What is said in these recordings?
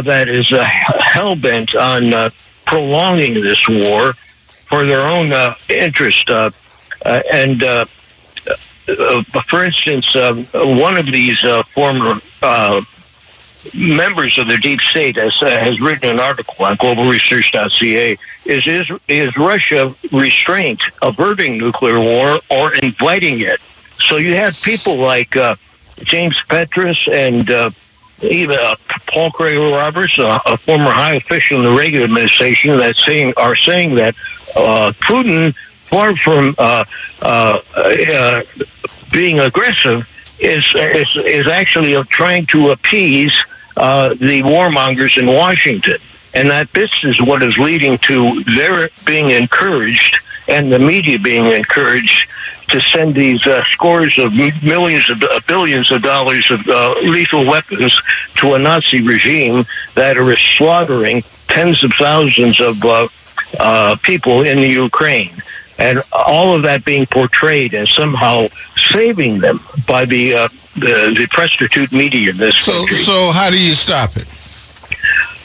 that is hell-bent on prolonging this war for their own interest. For instance, one of these former members of the deep state has written an article on globalresearch.ca. Is Russia restraint averting nuclear war or inviting it? So you have people like James Petraeus and even Paul Craig Roberts, a former high official in the Reagan administration, are saying that Putin, far from being aggressive, is actually trying to appease the warmongers in Washington, and that this is what is leading to their being encouraged and the media being encouraged to send these scores of millions of billions of dollars of lethal weapons to a Nazi regime that are slaughtering tens of thousands of people in the Ukraine. And all of that being portrayed as somehow saving them by the prostitute media in this country. So how do you stop it?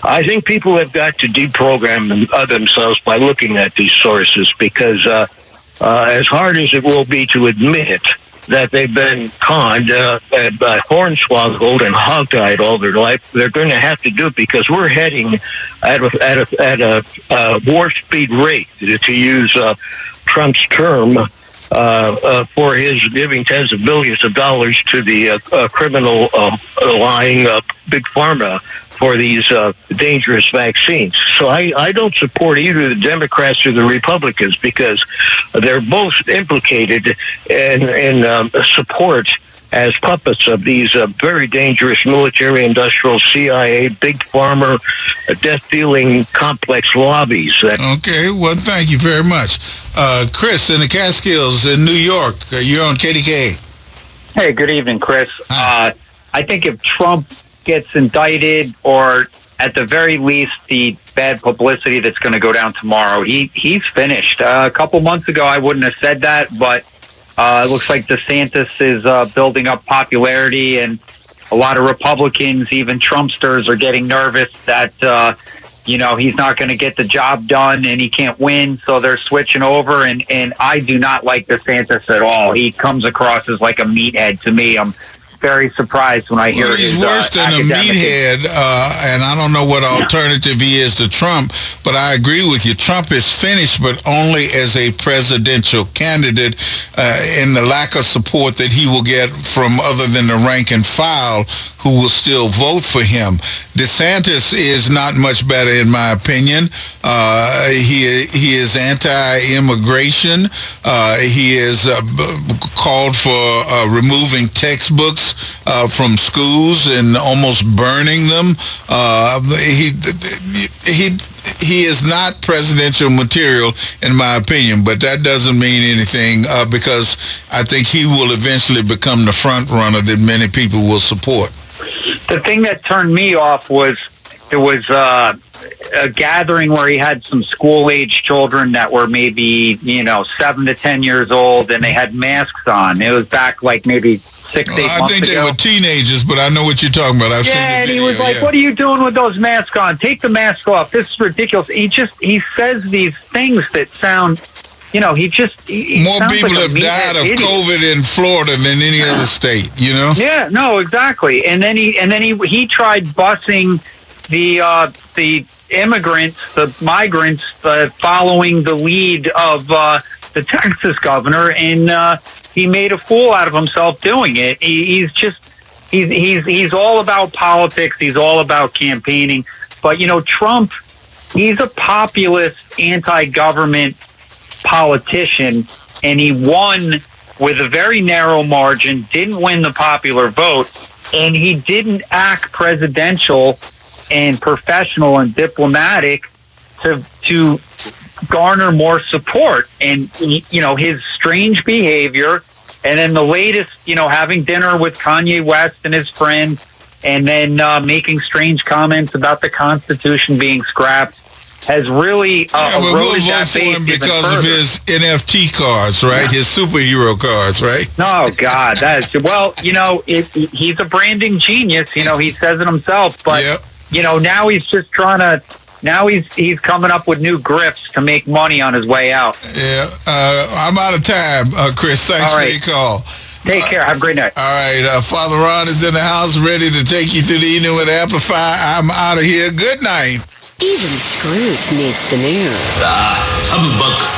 I think people have got to deprogram themselves by looking at these sources, because as hard as it will be to admit that they've been conned, hornswoggled, and hog-tied all their life, they're going to have to do it, because we're heading at a warp speed rate, to use Trump's term, for his giving tens of billions of dollars to the criminal lying big pharma for these dangerous vaccines. So I don't support either the Democrats or the Republicans, because they're both implicated in support as puppets of these very dangerous military-industrial, CIA, big pharma, death-dealing complex lobbies. Okay, well, thank you very much. Chris in the Catskills in New York, you're on KDKA. Hey, good evening, Chris. I think if Trump gets indicted, or at the very least the bad publicity that's going to go down tomorrow, he's finished. A couple months ago, I wouldn't have said that, but it looks like DeSantis is building up popularity, and a lot of Republicans, even Trumpsters, are getting nervous that he's not going to get the job done and he can't win, so they're switching over. And I do not like DeSantis at all. He comes across as like a meathead to me. I'm very surprised when I hear he's worse than a meathead, and I don't know what alternative he is to Trump, but I agree with you. Trump is finished, but only as a presidential candidate, in the lack of support that he will get from other than the rank and file who will still vote for him. DeSantis is not much better, in my opinion. He is anti-immigration. He is called for removing textbooks from schools and almost burning them. He is not presidential material, in my opinion, but that doesn't mean anything, because I think he will eventually become the front runner that many people will support. The thing that turned me off was there was a gathering where he had some school-age children that were maybe 7 to 10 years old, and they had masks on. It was back like maybe 6, 8 months ago. I think they were teenagers, but I know what you're talking about. I've seen the video. And he was like, "What are you doing with those masks on? Take the mask off. This is ridiculous." He says these things that sound, he more people like have died of COVID in Florida than any other state. Yeah, no, exactly. And then he tried busing the immigrants, the migrants, following the lead of the Texas governor, and he made a fool out of himself doing it. He's all about politics. He's all about campaigning. But Trump, he's a populist, anti-government politician, and he won with a very narrow margin. Didn't win the popular vote, and he didn't act presidential and professional and diplomatic to garner more support. And his strange behavior, and then the latest, having dinner with Kanye West and his friend, and then making strange comments about the Constitution being scrapped, has really eroded that base even because of his NFT cards, right? His superhero cards, right? Oh God, he's a branding genius. He says it himself, but now he's just trying to. Now he's coming up with new grifts to make money on his way out. Yeah, I'm out of time, Chris. Thanks for your call. Take care. Have a great night. All right, Father Ron is in the house, ready to take you through the evening with Amplify. I'm out of here. Good night. Even Scrooge needs the news.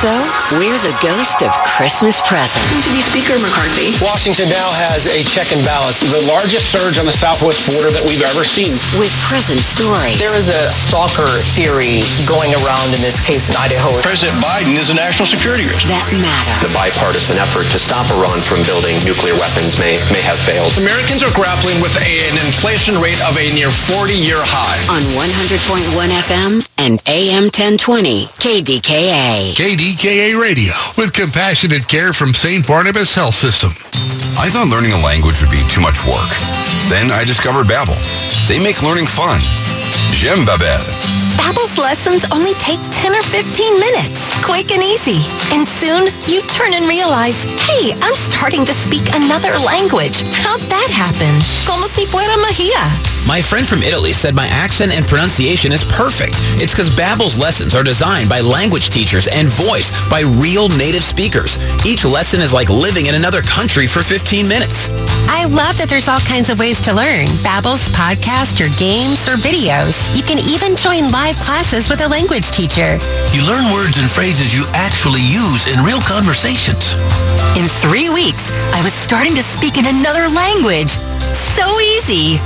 So, we're the ghost of Christmas presents. To be Speaker McCarthy. Washington now has a check and balance, the largest surge on the southwest border that we've ever seen. With present stories. There is a stalker theory going around in this case in Idaho. President Biden is a national security risk. That matter. The bipartisan effort to stop Iran from building nuclear weapons may have failed. Americans are grappling with an inflation rate of a near 40-year high. On 100.1 FM and AM 1020, KDKA. KDKA Radio, with compassionate care from St. Barnabas Health System. I thought learning a language would be too much work. Then I discovered Babbel. They make learning fun. J'aime Babbel. Babbel's lessons only take 10 or 15 minutes, quick and easy. And soon, you turn and realize, hey, I'm starting to speak another language. How'd that happen? Como si fuera magia. My friend from Italy said my accent and pronunciation is perfect. It's because Babbel's lessons are designed by language teachers and voiced by real native speakers. Each lesson is like living in another country for 15 minutes. I love that there's all kinds of ways to learn. Babbel's podcasts or games or videos. You can even join live classes with a language teacher. You learn words and phrases you actually use in real conversations. In 3 weeks, I was starting to speak in another language. So easy.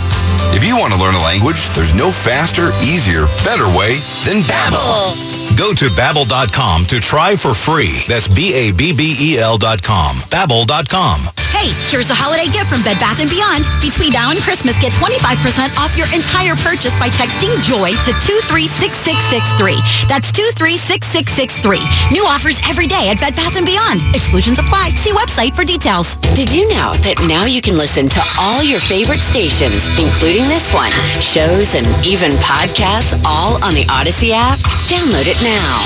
If you want to learn a language, there's no faster, easier, better way than Babbel. Go to Babbel.com to try for free. That's Babbel.com. Babbel.com. Hey, here's a holiday gift from Bed Bath & Beyond. Between now and Christmas, get 25% off your entire purchase by texting JOY to 236663. That's 236663. New offers every day at Bed Bath & Beyond. Exclusions apply. See website for details. Did you know that now you can listen to all your favorite stations, including this one, shows, and even podcasts, all on the Odyssey app? Download it now.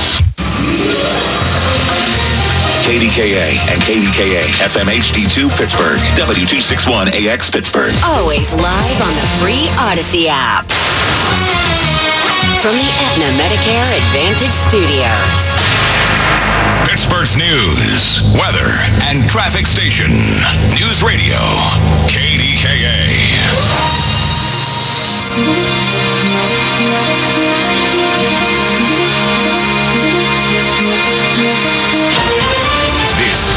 KDKA and KDKA FM HD2 Pittsburgh, W261AX Pittsburgh. Always live on the free Odyssey app. From the Aetna Medicare Advantage Studios. Pittsburgh's news, weather, and traffic station. News Radio, KDKA.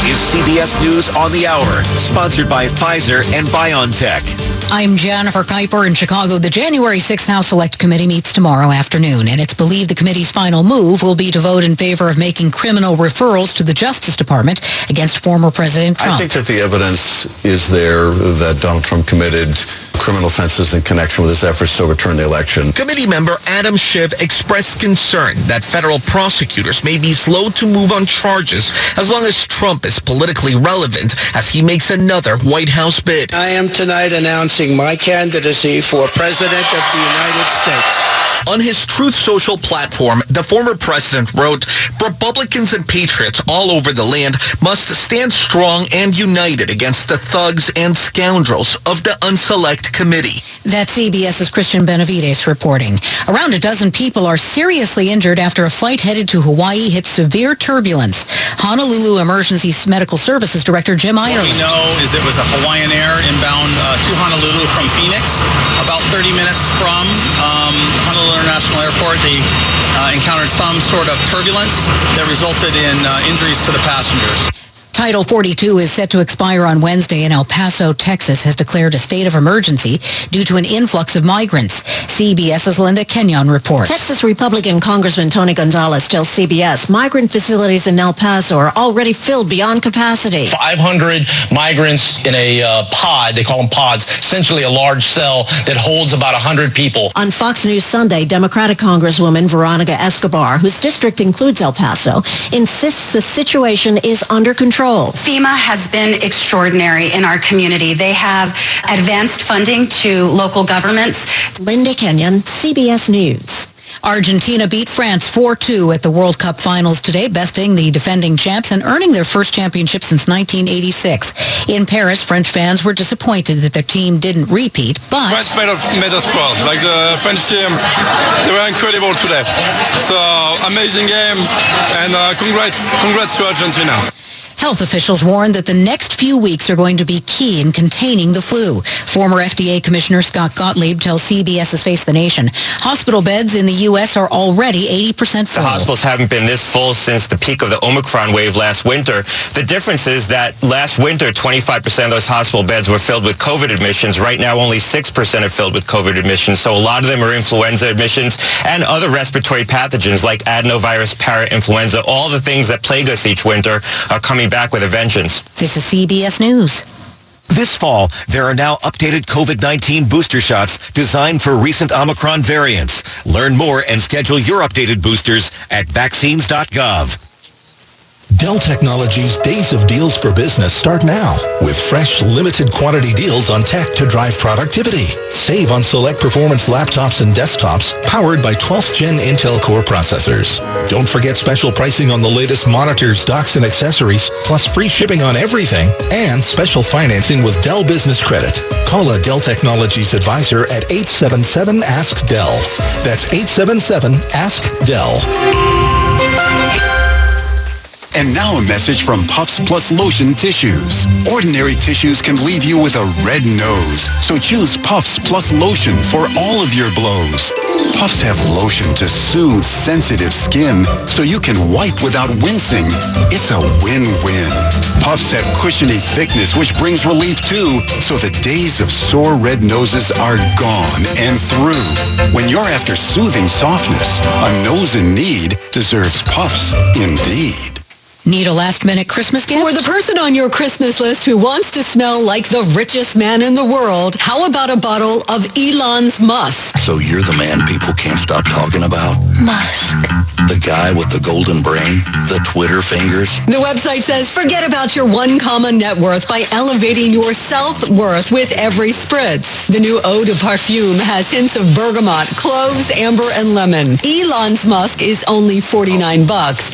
Is CBS News on the Hour, sponsored by Pfizer and BioNTech. I'm Jennifer Kuiper in Chicago. The January 6th House Select Committee meets tomorrow afternoon, and it's believed the committee's final move will be to vote in favor of making criminal referrals to the Justice Department against former President Trump. I think that the evidence is there that Donald Trump committed criminal offenses in connection with his efforts to overturn the election. Committee member Adam Schiff expressed concern that federal prosecutors may be slow to move on charges as long as Trump is politically relevant as he makes another White House bid. I am tonight announcing my candidacy for President of the United States. On his Truth Social platform, the former president wrote, Republicans and patriots all over the land must stand strong and united against the thugs and scoundrels of the Unselect Committee. That's CBS's Christian Benavides reporting. Around a dozen people are seriously injured after a flight headed to Hawaii hit severe turbulence. Honolulu Emergency Medical Services Director Jim Ireland. What we know is it was a Hawaiian Air inbound to Honolulu from Phoenix. About 30 minutes from Honolulu International Airport, they encountered some sort of turbulence that resulted in injuries to the passengers. Title 42 is set to expire on Wednesday, and El Paso, Texas, has declared a state of emergency due to an influx of migrants. CBS's Linda Kenyon reports. Texas Republican Congressman Tony Gonzalez tells CBS migrant facilities in El Paso are already filled beyond capacity. 500 migrants in a pod, they call them pods, essentially a large cell that holds about 100 people. On Fox News Sunday, Democratic Congresswoman Veronica Escobar, whose district includes El Paso, insists the situation is under control. FEMA has been extraordinary in our community. They have advanced funding to local governments. Linda Kenyon, CBS News. Argentina beat France 4-2 at the World Cup finals today, besting the defending champs and earning their first championship since 1986. In Paris, French fans were disappointed that their team didn't repeat, but France made us proud. Like the French team, they were incredible today. So amazing game, and congrats to Argentina. Health officials warned that the next few weeks are going to be key in containing the flu. Former FDA Commissioner Scott Gottlieb tells CBS's Face the Nation hospital beds in the U.S. are already 80% full. The hospitals haven't been this full since the peak of the Omicron wave last winter. The difference is that last winter, 25% of those hospital beds were filled with COVID admissions. Right now, only 6% are filled with COVID admissions. So a lot of them are influenza admissions and other respiratory pathogens like adenovirus, parainfluenza. All the things that plague us each winter are coming back with a vengeance. This is CBS News. This fall, there are now updated COVID-19 booster shots designed for recent Omicron variants. Learn more and schedule your updated boosters at vaccines.gov. Dell Technologies' Days of Deals for Business start now with fresh, limited quantity deals on tech to drive productivity. Save on select performance laptops and desktops powered by 12th Gen Intel Core processors. Don't forget special pricing on the latest monitors, docks, and accessories, plus free shipping on everything, and special financing with Dell Business Credit. Call a Dell Technologies advisor at 877-ASK-DELL. That's 877-ASK-DELL. And now a message from Puffs Plus Lotion Tissues. Ordinary tissues can leave you with a red nose, so choose Puffs Plus Lotion for all of your blows. Puffs have lotion to soothe sensitive skin, so you can wipe without wincing. It's a win-win. Puffs have cushiony thickness, which brings relief too, so the days of sore red noses are gone and through. When you're after soothing softness, a nose in need deserves Puffs indeed. Need a last-minute Christmas gift? For the person on your Christmas list who wants to smell like the richest man in the world, how about a bottle of Elon's Musk? So you're the man people can't stop talking about? Musk. The guy with the golden brain? The Twitter fingers? The website says forget about your one comma net worth by elevating your self-worth with every spritz. The new eau de parfum has hints of bergamot, cloves, amber, and lemon. Elon's Musk is only $49.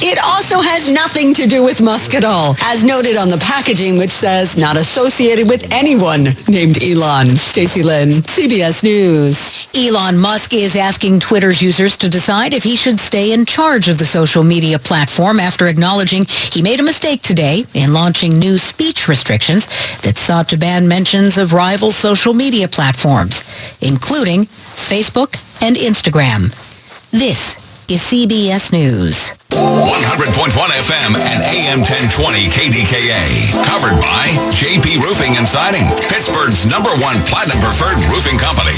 It also has nothing to do with Musk at all, as noted on the packaging, which says not associated with anyone named Elon. Stacey Lynn, CBS News. Elon Musk is asking Twitter's users to decide if he should stay in charge of the social media platform after acknowledging he made a mistake today in launching new speech restrictions that sought to ban mentions of rival social media platforms, including Facebook and Instagram. This is CBS News. 100.1 FM and AM 1020 KDKA. Covered by JP Roofing and Siding, Pittsburgh's #1 platinum preferred roofing company.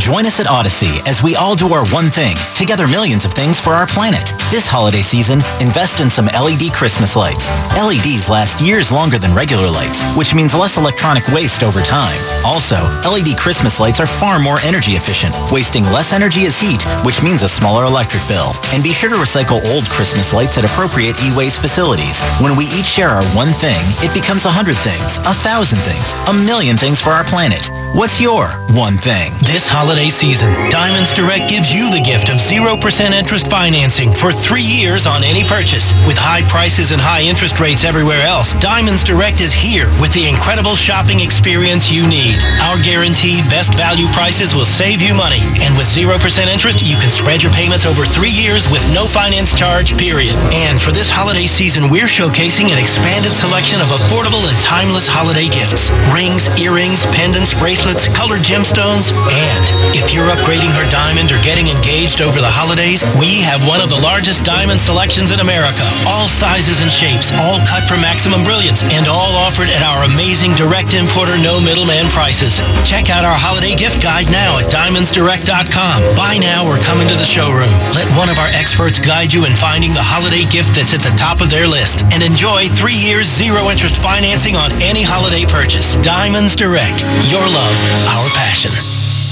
Join us at Odyssey as we all do our one thing, together millions of things for our planet. This holiday season, invest in some LED Christmas lights. LEDs last years longer than regular lights, which means less electronic waste over time. Also, LED Christmas lights are far more energy efficient, wasting less energy as heat, which means a smaller electric bill. And be sure to recycle old Christmas lights at appropriate e-waste facilities. When we each share our one thing, it becomes 100 things, 1,000 things, 1,000,000 things for our planet. What's your one thing? This holiday season, Diamonds Direct gives you the gift of 0% interest financing for 3 years on any purchase. With high prices and high interest rates everywhere else, Diamonds Direct is here with the incredible shopping experience you need. Our guaranteed best value prices will save you money. And with 0% interest, you can spread your payments over 3 years with no finance charge, period. And for this holiday season, we're showcasing an expanded selection of affordable and timeless holiday gifts. Rings, earrings, pendants, bracelets, colored gemstones, and if you're upgrading her diamond or getting engaged over the holidays, we have one of the largest diamond selections in America. All sizes and shapes, all cut for maximum brilliance, and all offered at our amazing direct importer, no middleman prices. Check out our holiday gift guide now at diamondsdirect.com. Buy now or come into the showroom. Let one of our experts guide you in finding the holiday gift that's at the top of their list. And enjoy 3 years zero-interest financing on any holiday purchase. Diamonds Direct. Your love, our passion.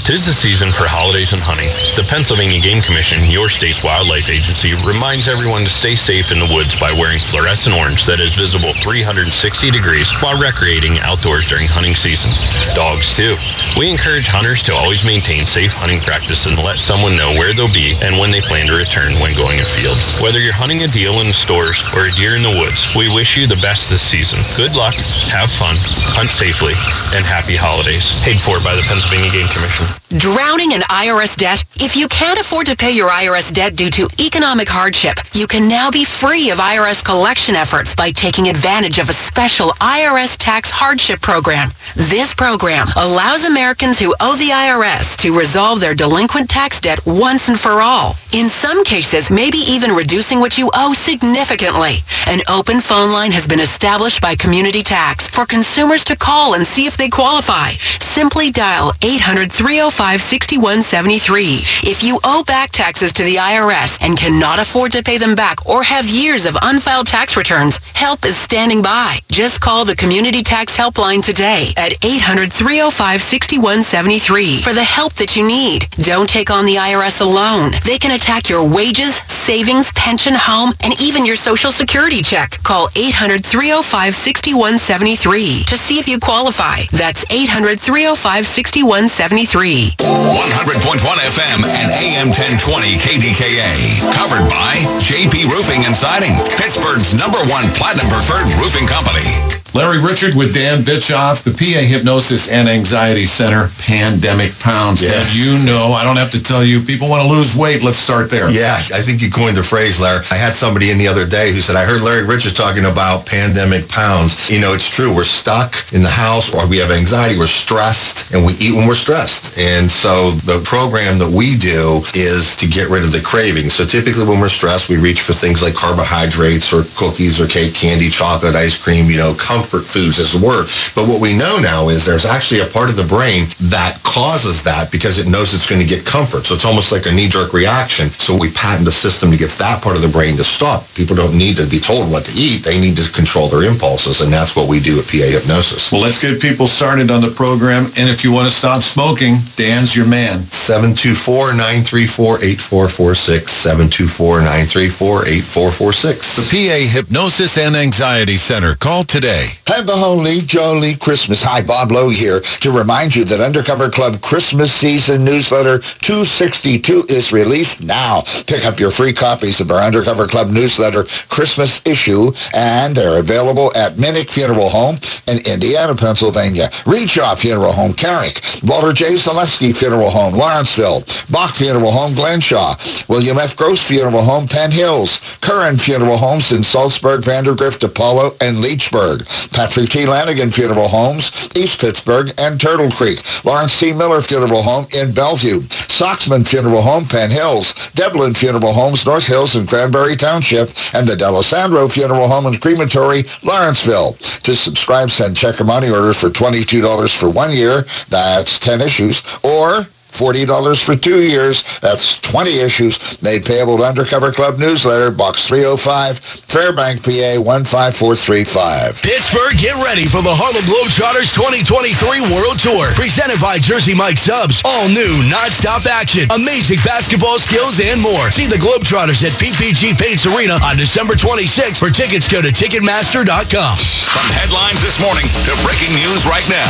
'Tis the season for holidays and hunting. The Pennsylvania Game Commission, your state's wildlife agency, reminds everyone to stay safe in the woods by wearing fluorescent orange that is visible 360 degrees while recreating outdoors during hunting season. Dogs, too. We encourage hunters to always maintain safe hunting practice and let someone know where they'll be and when they plan to return when going afield. Whether you're hunting a deal in the stores or a deer in the woods, we wish you the best this season. Good luck, have fun, hunt safely, and happy holidays. Paid for by the Pennsylvania Game Commission. Drowning in IRS debt? If you can't afford to pay your IRS debt due to economic hardship, you can now be free of IRS collection efforts by taking advantage of a special IRS tax hardship program. This program allows Americans who owe the IRS to resolve their delinquent tax debt once and for all. In some cases, maybe even reducing what you owe significantly. An open phone line has been established by Community Tax for consumers to call and see if they qualify. Simply dial 800-305-6173. If you owe back taxes to the IRS and cannot afford to pay them back or have years of unfiled tax returns, help is standing by. Just call the Community Tax Helpline today at 800-305-6173 for the help that you need. Don't take on the IRS alone. They can attack your wages, savings, pension, home, and even your Social Security check. Call 800-305-6173 to see if you qualify. That's 800-305-6173. 100.1 FM and AM 1020 KDKA. Covered by JP Roofing and Siding, Pittsburgh's #1 Platinum Preferred Roofing Company. Larry Richard with Dan Bitchoff, the PA Hypnosis and Anxiety Center, Pandemic Pounds. Yeah. And you know, I don't have to tell you, people want to lose weight. Let's start there. Yeah, I think you coined the phrase, Larry. I had somebody in the other day who said, I heard Larry Richard talking about pandemic pounds. You know, it's true. We're stuck in the house, or we have anxiety, we're stressed, and we eat when we're stressed. And so the program that we do is to get rid of the cravings. So typically when we're stressed, we reach for things like carbohydrates or cookies or cake, candy, chocolate, ice cream, comfort foods as a word. But what we know now is there's actually a part of the brain that causes that because it knows it's going to get comfort. So it's almost like a knee-jerk reaction. So we patent a system to get that part of the brain to stop. People don't need to be told what to eat. They need to control their impulses, and that's what we do at PA Hypnosis. Well, let's get people started on the program. And if you want to stop smoking, Dan's your man. 724-934-8446. 724-934-8446. The PA Hypnosis and Anxiety Center. Call today. Have a holy, jolly Christmas. Hi, Bob Lowe here to remind you that Undercover Club Christmas Season Newsletter 262 is released now. Pick up your free copies of our Undercover Club Newsletter Christmas issue, and they're available at Minnick Funeral Home in Indiana, Pennsylvania, Reedshaw Funeral Home, Carrick, Walter J. Zaleski Funeral Home, Lawrenceville, Bach Funeral Home, Glenshaw, William F. Gross Funeral Home, Penn Hills, Curran Funeral Homes in Salzburg, Vandergrift, Apollo, and Leechburg, Patrick T. Lanigan Funeral Homes, East Pittsburgh, and Turtle Creek, Lawrence C. Miller Funeral Home in Bellevue, Soxman Funeral Home, Penn Hills, Devlin Funeral Homes, North Hills and Cranberry Township, and the D'Alessandro Funeral Home and Crematory, Lawrenceville. To subscribe, send check or money order for $22 for 1 year. That's 10 issues. Or $40 for 2 years. That's 20 issues. Made payable to Undercover Club Newsletter, Box 305, Fairbank, PA 15435. Pittsburgh, get ready for the Harlem Globetrotters 2023 World Tour. Presented by Jersey Mike Subs. All new, non-stop action, amazing basketball skills, and more. See the Globetrotters at PPG Paints Arena on December 26th. For tickets, go to Ticketmaster.com. From headlines this morning to breaking news right now,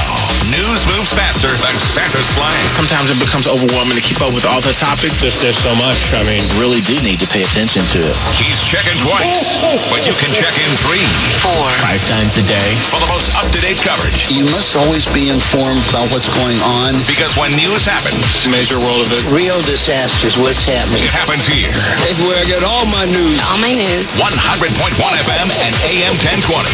news moves faster than Santa's sleigh. Sometimes it becomes overwhelming to keep up with all the topics. There's so much. I mean, Really do need to pay attention to it. He's checking twice, but you can check in 3, 4, 5 times a day. for the most up-to-date coverage. You must always be informed about what's going on. Because when news happens, major world event. Real disasters, what's happening. it happens here. That's where I get all my news. All my news. 100.1 FM and AM 1020.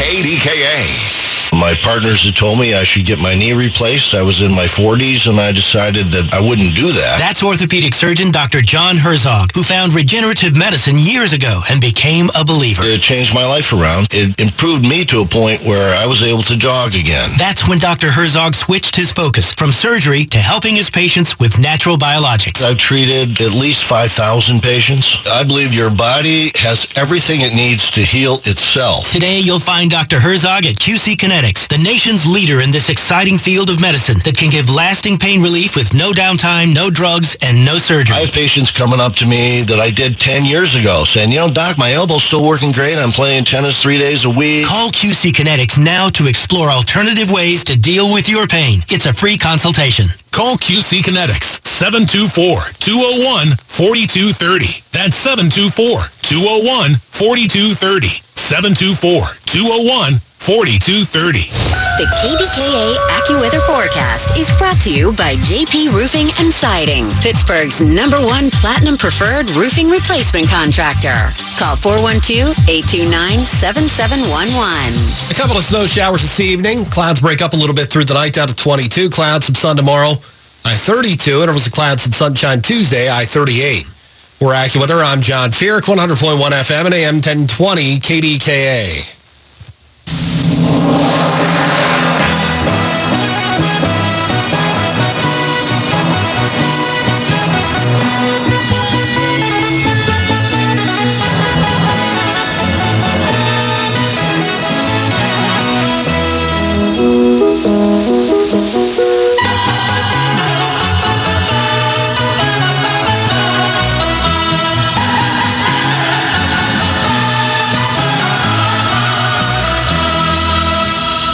KDKA. My partners had told me I should get my knee replaced. I was in my 40s, and I decided that I wouldn't do that. That's orthopedic surgeon Dr. John Herzog, who found regenerative medicine years ago and became a believer. It changed my life around. It improved me to a point where I was able to jog again. That's when Dr. Herzog switched his focus from surgery to helping his patients with natural biologics. I've treated at least 5,000 patients. I believe your body has everything it needs to heal itself. Today, you'll find Dr. Herzog at QC Connecticut Kinetics, the nation's leader in this exciting field of medicine that can give lasting pain relief with no downtime, no drugs, and no surgery. I have patients coming up to me that I did 10 years ago saying, Doc, my elbow's still working great. I'm playing tennis 3 days a week. Call QC Kinetics now to explore alternative ways to deal with your pain. It's a free consultation. Call QC Kinetics, 724-201-4230. That's 724-201-4230. 724-201-4230. The KDKA AccuWeather forecast is brought to you by JP Roofing and Siding, Pittsburgh's #1 Platinum Preferred Roofing Replacement Contractor. Call 412-829-7711. A couple of snow showers this evening. Clouds break up a little bit through the night down to 22. Clouds, some sun tomorrow. I-32. Intervals of clouds and sunshine Tuesday. I-38. We're AccuWeather. I'm John Feerick, 100.1 FM and AM 1020 KDKA.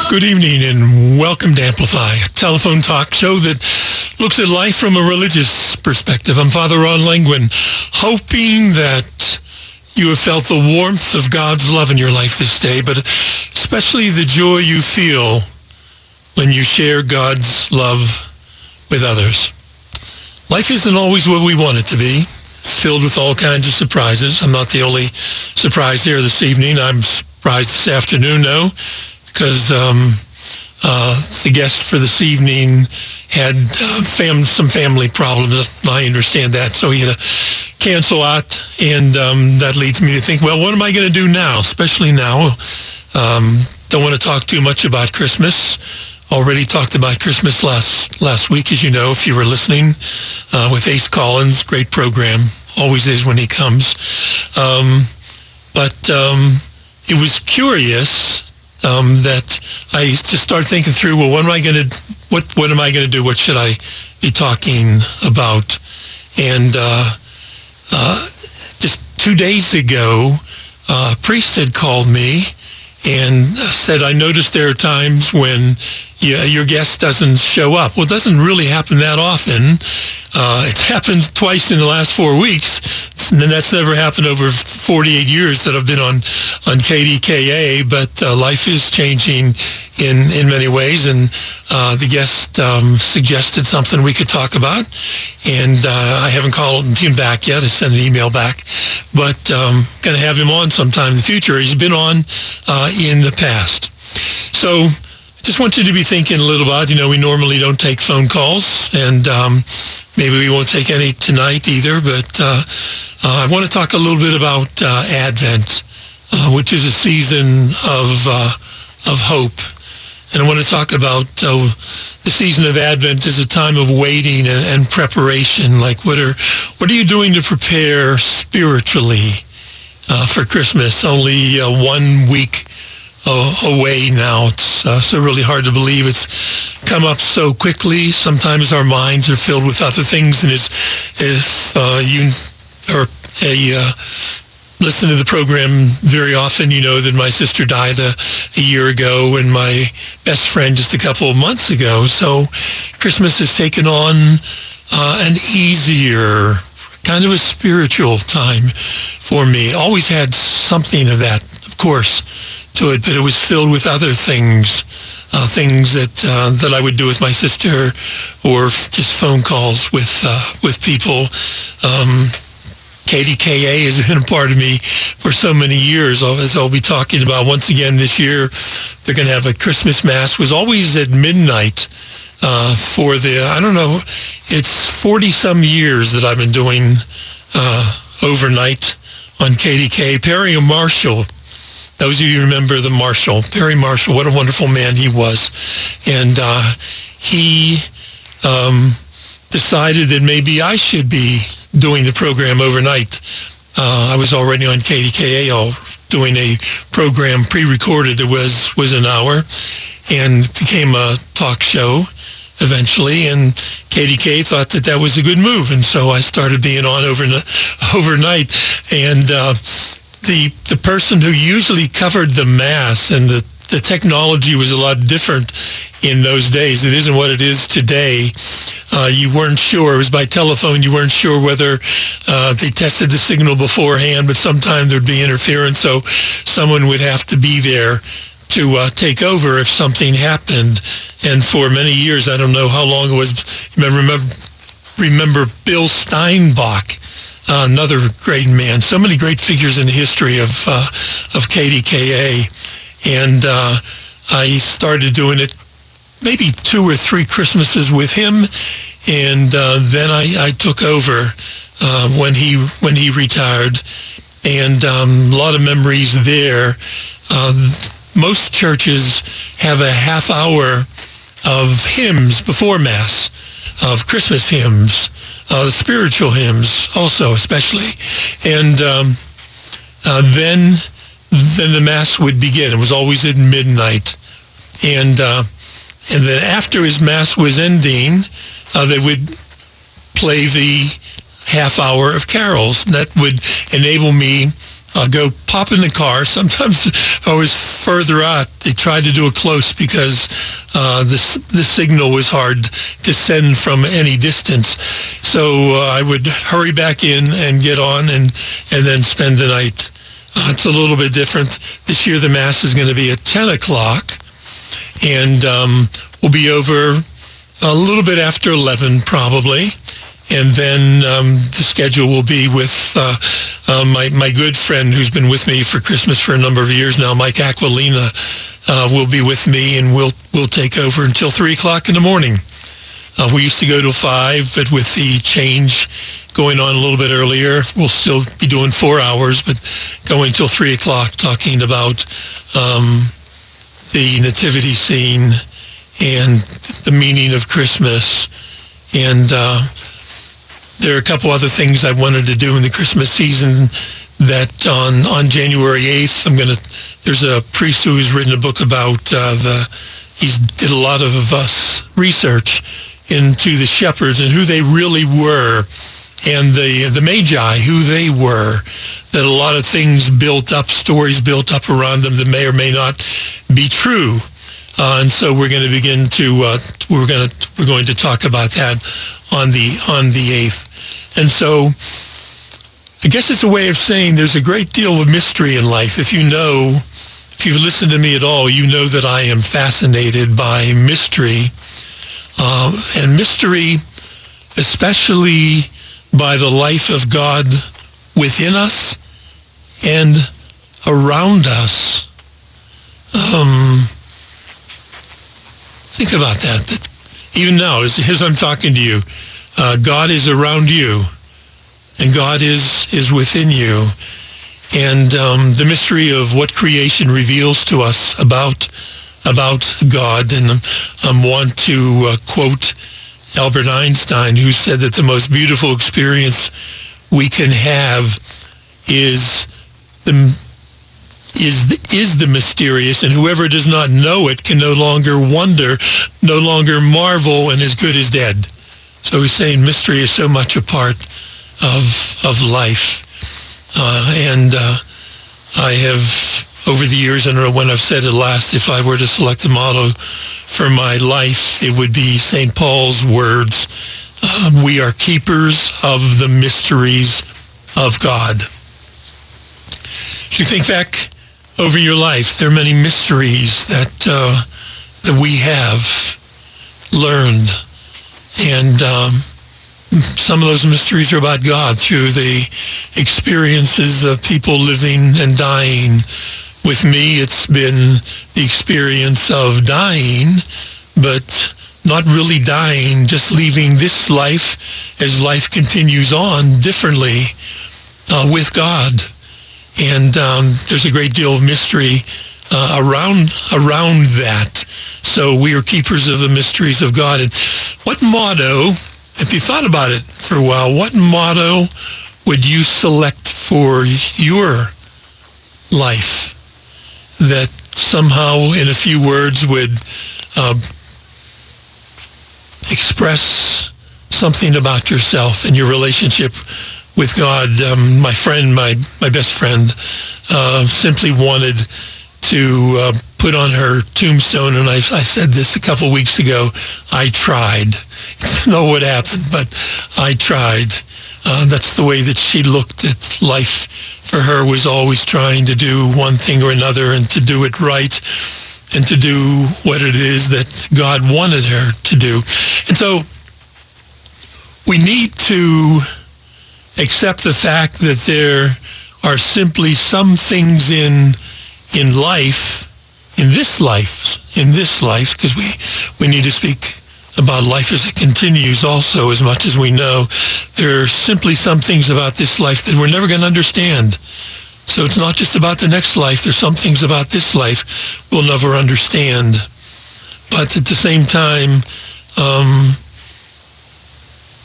Good evening and welcome to Amplify, a telephone talk show that looks at life from a religious perspective. I'm Father Ron Langwin, hoping that you have felt the warmth of God's love in your life this day, but especially the joy you feel when you share God's love with others. Life isn't always what we want it to be. It's filled with all kinds of surprises. I'm not the only surprise here this evening. I'm surprised this afternoon, though, because the guest for this evening had some family problems. I understand that, so he had to cancel out, and that leads me to think, well, what am I going to do now, especially now? Don't want to talk too much about Christmas. Already talked about Christmas last week, as you know, if you were listening, with Ace Collins. Great program, always is when he comes. But it was curious that I just started thinking through, well, what am I going to do? What should I be talking about? And just 2 days ago, a priest had called me and said, I noticed there are times when your guest doesn't show up. Well, it doesn't really happen that often. It's happened twice in the last 4 weeks, and that's never happened over 48 years that I've been on KDKA, but life is changing in many ways, and the guest suggested something we could talk about, and I haven't called him back yet. I sent an email back, but going to have him on sometime in the future. He's been on in the past. So just want you to be thinking a little about, we normally don't take phone calls, and maybe we won't take any tonight either, but I want to talk a little bit about Advent, which is a season of hope. And I want to talk about the season of Advent as a time of waiting and preparation. Like, what are you doing to prepare spiritually for Christmas? Only 1 week away now. It's so really hard to believe it's come up so quickly. Sometimes our minds are filled with other things, and if you are listen to the program very often, you know that my sister died a year ago, and my best friend just a couple of months ago. So Christmas has taken on an easier, kind of a spiritual time for me. Always had something of that, of course, to it, but it was filled with other things, things that I would do with my sister, or just phone calls with people. KDKA has been a part of me for so many years, as I'll be talking about. Once again this year, they're going to have a Christmas Mass. It was always at midnight for it's 40-some years that I've been doing overnight on KDKA. Perry Marshall, those of you who remember the Marshall, Perry Marshall, what a wonderful man he was. And he decided that maybe I should be doing the program overnight. I was already on KDKA doing a program pre-recorded that was an hour. and became a talk show eventually, and KDKA thought that was a good move, and so I started being on overnight. And the person who usually covered the Mass, and the technology was a lot different in those days. It isn't what it is today. You weren't sure. It was by telephone. You weren't sure whether they tested the signal beforehand, but sometimes there'd be interference, so someone would have to be there to take over if something happened. And for many years, I don't know how long it was, remember Bill Steinbach, another great man. So many great figures in the history of KDKA. And I started doing it maybe 2 or 3 Christmases with him, and then I took over when he retired, and a lot of memories there. Most churches have a half hour of hymns before Mass, of Christmas hymns, spiritual hymns also especially, and then the Mass would begin. It was always at midnight, and then after his Mass was ending, they would play the half hour of carols. That would enable me go pop in the car. Sometimes I was further out. They tried to do it close because the signal was hard to send from any distance. So I would hurry back in and get on and then spend the night. It's a little bit different. This year the Mass is going to be at 10 o'clock, and we'll be over a little bit after 11 probably. And then the schedule will be with my good friend who's been with me for Christmas for a number of years now, Mike Aquilina, will be with me, and we'll take over until 3 o'clock in the morning. We used to go till 5, but with the change going on a little bit earlier, we'll still be doing 4 hours, but going till 3 o'clock talking about the nativity scene and the meaning of Christmas. And there are a couple other things I wanted to do in the Christmas season that on January 8th, there's a priest who's written a book about he did a lot of research into the shepherds and who they really were, and the Magi, who they were, that a lot of things built up, stories built up around them that may or may not be true. And so we're going to begin to we're going to talk about that on the 8th. And so I guess it's a way of saying there's a great deal of mystery in life. If you've listened to me at all, you know that I am fascinated by mystery, and mystery, especially by the life of God within us and around us. Think about that even now, as I'm talking to you, God is around you, and God is within you. And the mystery of what creation reveals to us about God. And I want to quote Albert Einstein, who said that the most beautiful experience we can have is the mysterious, and whoever does not know it can no longer wonder, no longer marvel, and is good as dead. So he's saying mystery is so much a part of life. And I have, over the years, I don't know when I've said it last, if I were to select a motto for my life, it would be St. Paul's words, we are keepers of the mysteries of God. If you think back over your life, there are many mysteries that we have learned, and some of those mysteries are about God through the experiences of people living and dying. With me, it's been the experience of dying, but not really dying, just leaving this life as life continues on differently with God. And there's a great deal of mystery around that. So we are keepers of the mysteries of God. And what motto, if you thought about it for a while, what motto would you select for your life that somehow in a few words would express something about yourself and your relationship with God. My friend, my best friend, simply wanted to put on her tombstone, and I said this a couple weeks ago, I tried. I don't know what happened, but I tried. That's the way that she looked at life. For her was always trying to do one thing or another and to do it right and to do what it is that God wanted her to do. And so we need to accept the fact that there are simply some things in life, in this life, because we need to speak about life as it continues also, as much as we know. There are simply some things about this life that we're never going to understand. So it's not just about the next life. There's some things about this life we'll never understand. But at the same time,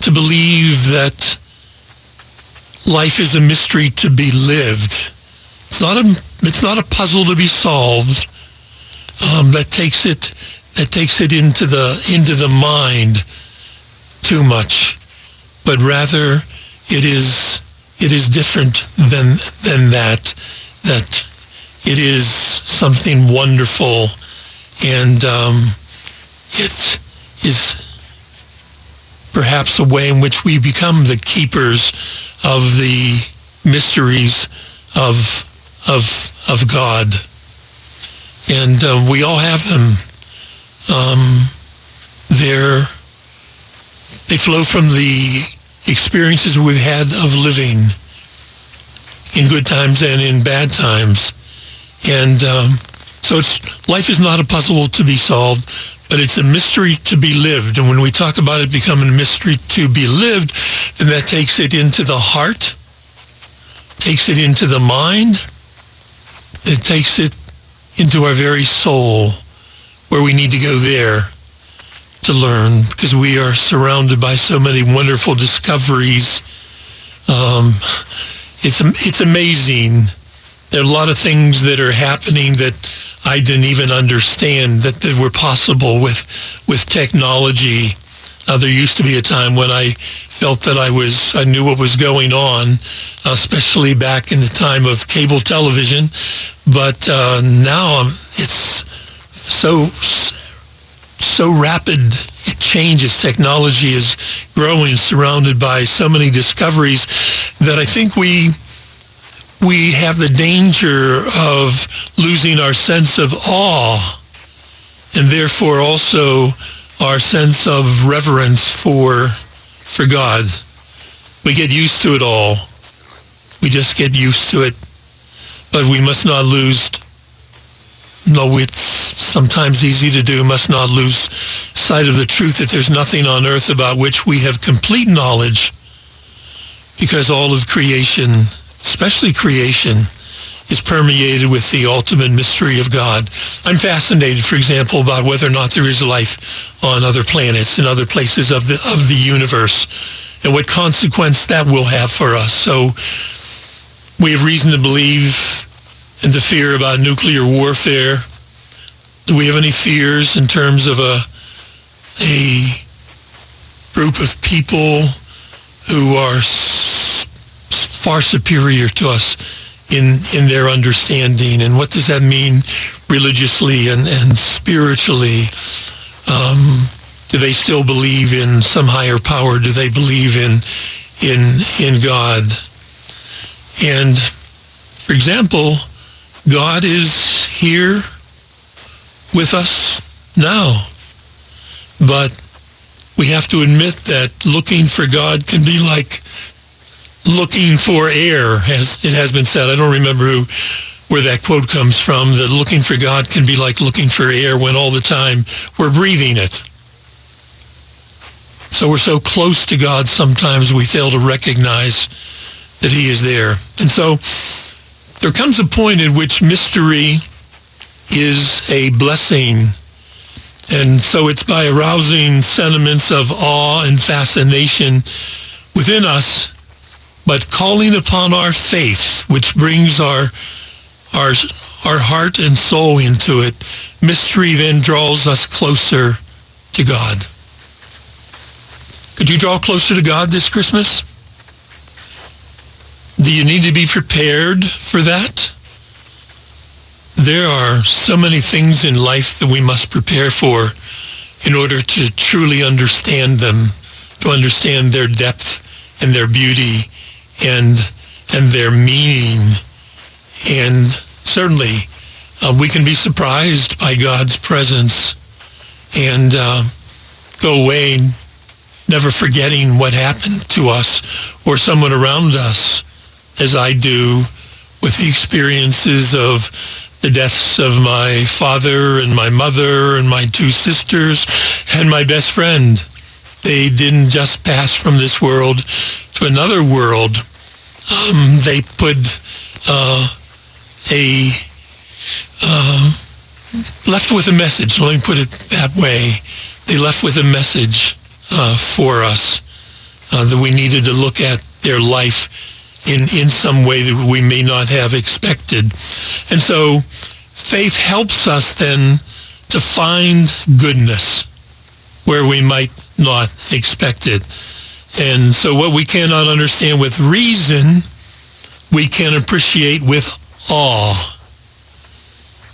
to believe that life is a mystery to be lived. It's not a puzzle to be solved. That takes it into the mind too much. But rather, it is different than that. That it is something wonderful, and it is perhaps a way in which we become the keepers of the mysteries of God. And we all have them. They flow from the experiences we've had of living in good times and in bad times. And so life is not a puzzle to be solved, but it's a mystery to be lived. And when we talk about it becoming a mystery to be lived, then that takes it into the heart, takes it into the mind, it takes it into our very soul, where we need to go there to learn, because we are surrounded by so many wonderful discoveries. It's amazing. There are a lot of things that are happening that I didn't even understand that were possible with technology. There used to be a time when I felt that I knew what was going on, especially back in the time of cable television. But now it's so rapid. It changes. Technology is growing, surrounded by so many discoveries that I think we have the danger of losing our sense of awe, and therefore also our sense of reverence for God. We get used to it all. We just get used to it. But we must not lose, no, it's sometimes easy to do, must not lose sight of the truth that there's nothing on earth about which we have complete knowledge, because all of creation, especially creation, is permeated with the ultimate mystery of God. I'm fascinated, for example, about whether or not there is life on other planets and other places of the universe, and what consequence that will have for us. So we have reason to believe and to fear about nuclear warfare. Do we have any fears in terms of a group of people who are far superior to us in their understanding? And what does that mean religiously and spiritually? Do they still believe in some higher power? Do they believe in God? And, for example, God is here with us now. But we have to admit that looking for God can be like looking for air, as it has been said. I don't remember where that quote comes from, that looking for God can be like looking for air when all the time we're breathing it. So we're so close to God, sometimes we fail to recognize that he is there. And so there comes a point at which mystery is a blessing. And so it's by arousing sentiments of awe and fascination within us, but calling upon our faith, which brings our our heart and soul into it. Mystery then draws us closer to God. Could you draw closer to God this Christmas? Do you need to be prepared for that? There are so many things in life that we must prepare for in order to truly understand them, to understand their depth and their beauty and their meaning. And certainly we can be surprised by God's presence and go away never forgetting what happened to us or someone around us, as I do with the experiences of the deaths of my father and my mother and my two sisters and my best friend. They didn't just pass from this world to another world. They put left with a message. Let me put it that way. They left with a message for us that we needed to look at their life in some way that we may not have expected. And so faith helps us then to find goodness where we might not expect it. And so what we cannot understand with reason, we can appreciate with awe.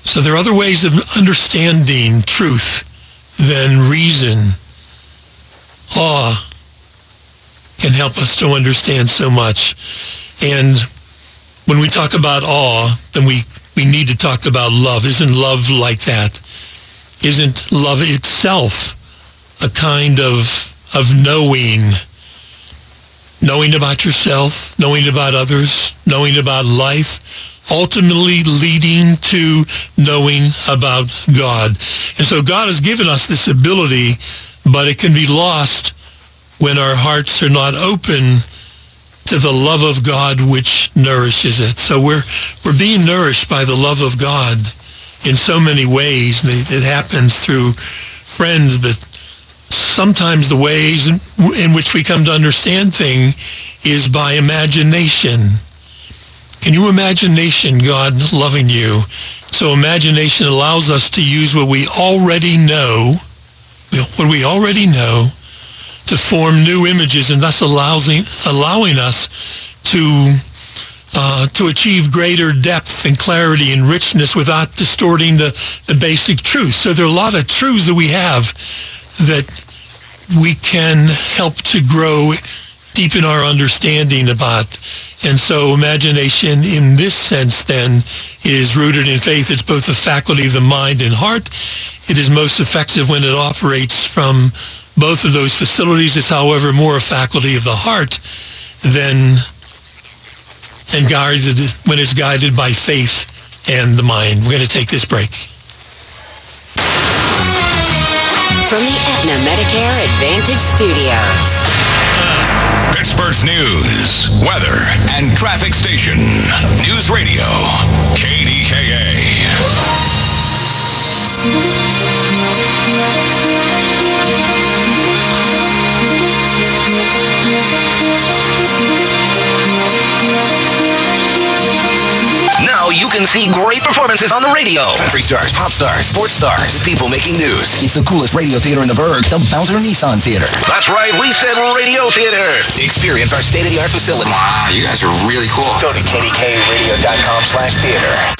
So there are other ways of understanding truth than reason. Awe can help us to understand so much. And when we talk about awe, then we need to talk about love. Isn't love like that? Isn't love itself a kind of knowing about yourself, knowing about others, knowing about life, ultimately leading to knowing about God? And so God has given us this ability, but it can be lost when our hearts are not open to the love of God which nourishes it. So we're being nourished by the love of God in so many ways. It happens through friends, but sometimes the ways in which we come to understand things is by imagination. Can you imagine God loving you? So imagination allows us to use what we already know, to form new images, and thus allowing us to achieve greater depth and clarity and richness without distorting the basic truth. So there are a lot of truths that we have that we can help to grow deep in our understanding about. And so imagination in this sense then is rooted in faith. It's both a faculty of the mind and heart. It is most effective when it operates from both of those facilities. It's, however, more a faculty of the heart when it's guided by faith and the mind. We're going to take this break. From the Aetna Medicare Advantage Studios. Pittsburgh's news, weather, and traffic station. News Radio, KDKA. Now you can see great performances on the radio. Country stars, pop stars, sports stars, people making news. It's the coolest radio theater in the burg, the Bouncer Nissan Theater. That's right, we said radio theater. Experience our state-of-the-art facility. Wow, you guys are really cool. Go to KDKARadio.com/theater.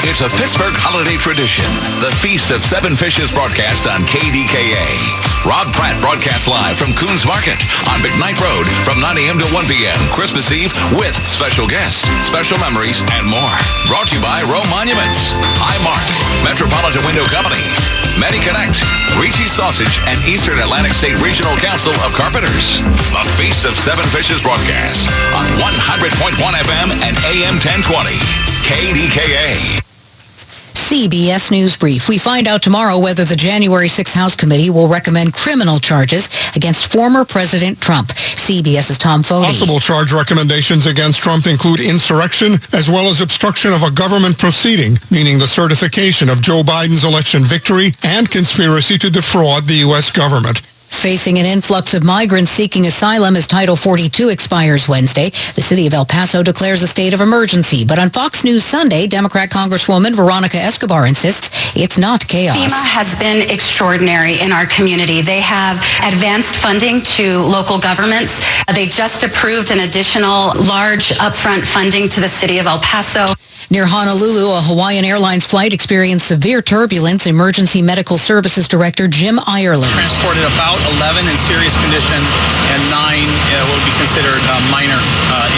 It's a Pittsburgh holiday tradition. The Feast of Seven Fishes broadcast on KDKA. Rob Pratt broadcasts live from Coons Market on McKnight Road from 9 a.m. to 1 p.m. Christmas Eve with special guests, special memories, and more. Brought to you by Rome Monuments, iMart, Metropolitan Window Company, MediConnect, Ricci's Sausage, and Eastern Atlantic State Regional Council of Carpenters. The Feast of Seven Fishes broadcast on 100.1 FM and AM 1020. KDKA. CBS News Brief. We find out tomorrow whether the January 6th House Committee will recommend criminal charges against former President Trump. CBS's Tom Foti. Possible charge recommendations against Trump include insurrection as well as obstruction of a government proceeding, meaning the certification of Joe Biden's election victory, and conspiracy to defraud the U.S. government. Facing an influx of migrants seeking asylum as Title 42 expires Wednesday, the city of El Paso declares a state of emergency. But on Fox News Sunday, Democrat Congresswoman Veronica Escobar insists it's not chaos. FEMA has been extraordinary in our community. They have advanced funding to local governments. They just approved an additional large upfront funding to the city of El Paso. Near Honolulu, a Hawaiian Airlines flight experienced severe turbulence. Emergency Medical Services Director Jim Ireland. Transported about 11 in serious condition and 9 will be considered minor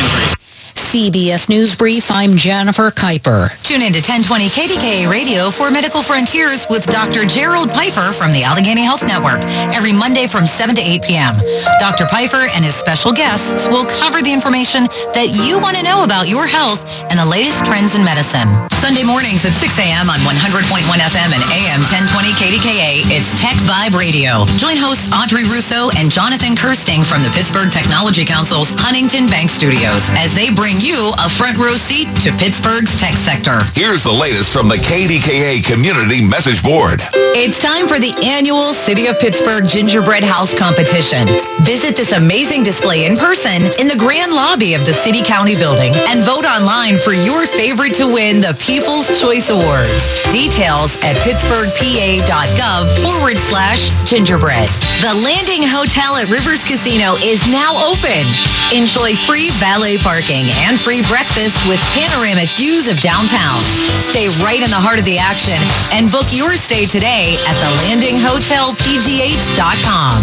injuries. CBS News Brief, I'm Jennifer Kuiper. Tune in to 1020 KDKA Radio for Medical Frontiers with Dr. Gerald Pfeiffer from the Allegheny Health Network every Monday from 7 to 8 p.m. Dr. Pfeiffer and his special guests will cover the information that you want to know about your health and the latest trends in medicine. Sunday mornings at 6 a.m. on 100.1 FM and AM 1020 KDKA, it's Tech Vibe Radio. Join hosts Audrey Russo and Jonathan Kirsting from the Pittsburgh Technology Council's Huntington Bank Studios as they bring you a front row seat to Pittsburgh's tech sector. Here's the latest from the KDKA Community Message Board. It's time for the annual City of Pittsburgh Gingerbread House Competition. Visit this amazing display in person in the grand lobby of the City County Building and vote online for your favorite to win the People's Choice Awards. Details at pittsburghpa.gov/gingerbread. The Landing Hotel at Rivers Casino is now open. Enjoy free valet parking and free breakfast with panoramic views of downtown. Stay right in the heart of the action and book your stay today at thelandinghotelpgh.com.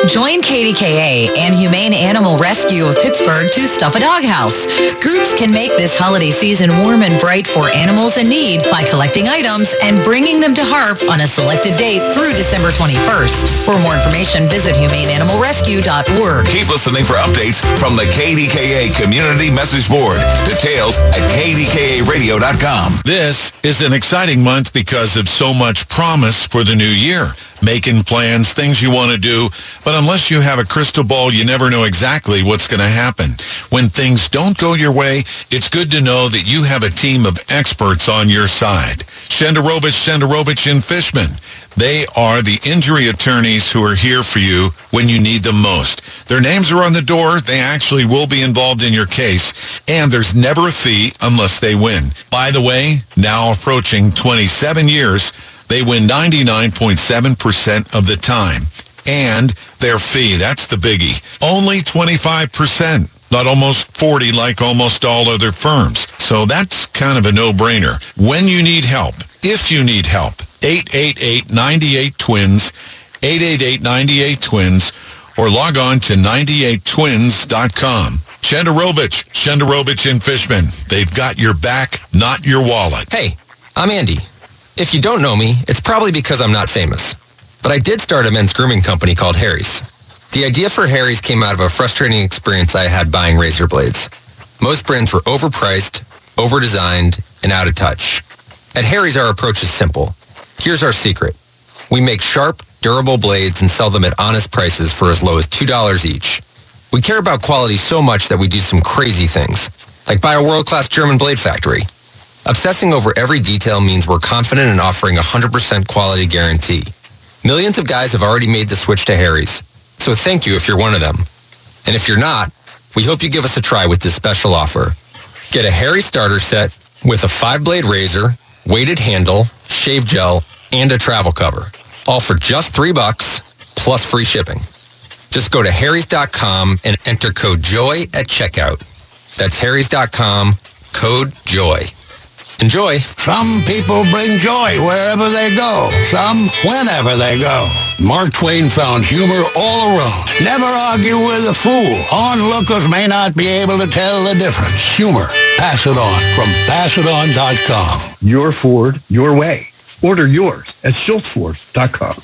Join KDKA and Humane Animal Rescue of Pittsburgh to stuff a doghouse. Groups can make this holiday season warm and bright for animals in need by collecting items and bringing them to HARP on a selected date through December 21st. For more information, visit humaneanimalrescue.org. Keep listening for updates from the KDKA Community Message Board. Details at KDKARadio.com. This is an exciting month because of so much promise for the new year. Making plans, things you want to do, but unless you have a crystal ball, you never know exactly what's going to happen. When things don't go your way, it's good to know that you have a team of experts on your side. Shenderovich and Fishman. They are the injury attorneys who are here for you when you need them most. Their names are on the door. They actually will be involved in your case, and there's never a fee unless they win. By the way, now approaching 27 years, they win 99.7% of the time. And their fee, that's the biggie, only 25%, not almost 40 like almost all other firms. So that's kind of a no-brainer. When you need help, if you need help, 888-98-TWINS, 888-98-TWINS, or log on to 98twins.com. Shenderovich and Fishman. They've got your back, not your wallet. Hey, I'm Andy. If you don't know me, it's probably because I'm not famous. But I did start a men's grooming company called Harry's. The idea for Harry's came out of a frustrating experience I had buying razor blades. Most brands were overpriced, overdesigned, and out of touch. At Harry's, our approach is simple. Here's our secret. We make sharp, durable blades and sell them at honest prices for as low as $2 each. We care about quality so much that we do some crazy things, like buy a world-class German blade factory. Obsessing over every detail means we're confident in offering a 100% quality guarantee. Millions of guys have already made the switch to Harry's, so thank you if you're one of them. And if you're not, we hope you give us a try with this special offer. Get a Harry's starter set with a 5-blade razor, weighted handle, shave gel, and a travel cover. All for just $3 plus free shipping. Just go to harrys.com and enter code JOY at checkout. That's harrys.com, code JOY. Enjoy. Some people bring joy wherever they go. Some whenever they go. Mark Twain found humor all around. Never argue with a fool. Onlookers may not be able to tell the difference. Humor. Pass it on from passiton.com. Your Ford, your way. Order yours at schultzford.com.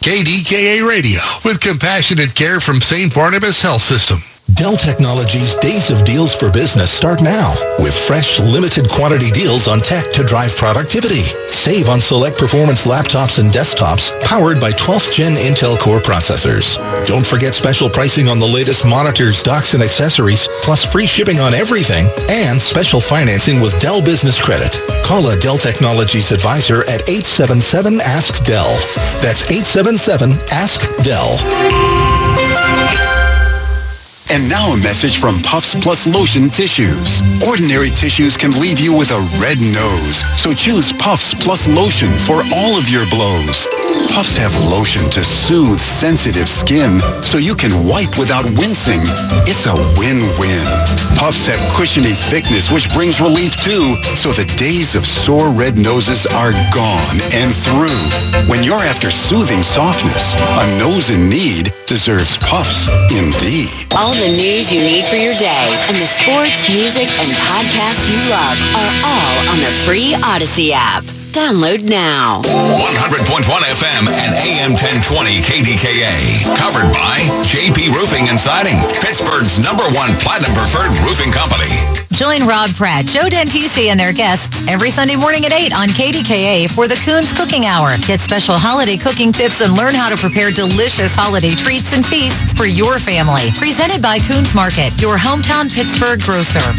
KDKA Radio with compassionate care from St. Barnabas Health System. Dell Technologies' Days of Deals for Business start now with fresh, limited quantity deals on tech to drive productivity. Save on select performance laptops and desktops powered by 12th Gen Intel Core processors. Don't forget special pricing on the latest monitors, docks, and accessories, plus free shipping on everything, and special financing with Dell Business Credit. Call a Dell Technologies advisor at 877-ASK-DELL. That's 877-ASK-DELL. And now a message from Puffs Plus Lotion Tissues. Ordinary tissues can leave you with a red nose, so choose Puffs Plus Lotion for all of your blows. Puffs have lotion to soothe sensitive skin, so you can wipe without wincing. It's a win-win. Puffs have cushiony thickness, which brings relief too, so the days of sore red noses are gone and through. When you're after soothing softness, a nose in need deserves Puffs indeed. All the news you need for your day and the sports, music, and podcasts you love are all on the free Odyssey app. Download now. 100.1 FM and AM 1020 KDKA. Covered by JP Roofing and Siding, Pittsburgh's #1 Platinum Preferred Roofing Company. Join Rob Pratt, Joe Dentisi, and their guests every Sunday morning at 8 on KDKA for the Coons Cooking Hour. Get special holiday cooking tips and learn how to prepare delicious holiday treats and feasts for your family. Presented by Coons Market, your hometown Pittsburgh grocer.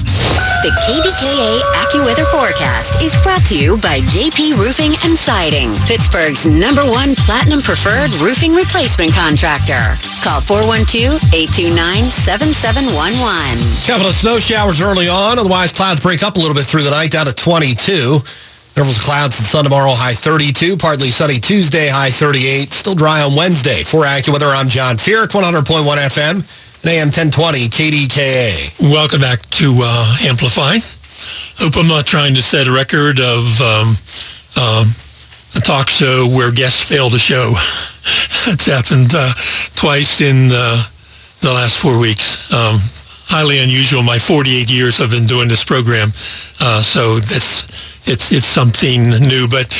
The KDKA AccuWeather forecast is brought to you by JP Roofing and Siding, Pittsburgh's #1 Platinum Preferred Roofing Replacement Contractor. Call 412-829-7711. Couple of snow showers early on. Otherwise, clouds break up a little bit through the night, down to 22. Intervals of clouds and sun tomorrow, high 32. Partly sunny Tuesday, high 38. Still dry on Wednesday. For AccuWeather, I'm John Fierk, 100.1 FM and AM 1020 KDKA. Welcome back to Amplify. Hope I'm not trying to set a record of a talk show where guests fail to show. It's happened twice in the last 4 weeks. Highly unusual. My 48 years I've been doing this program, so it's something new. But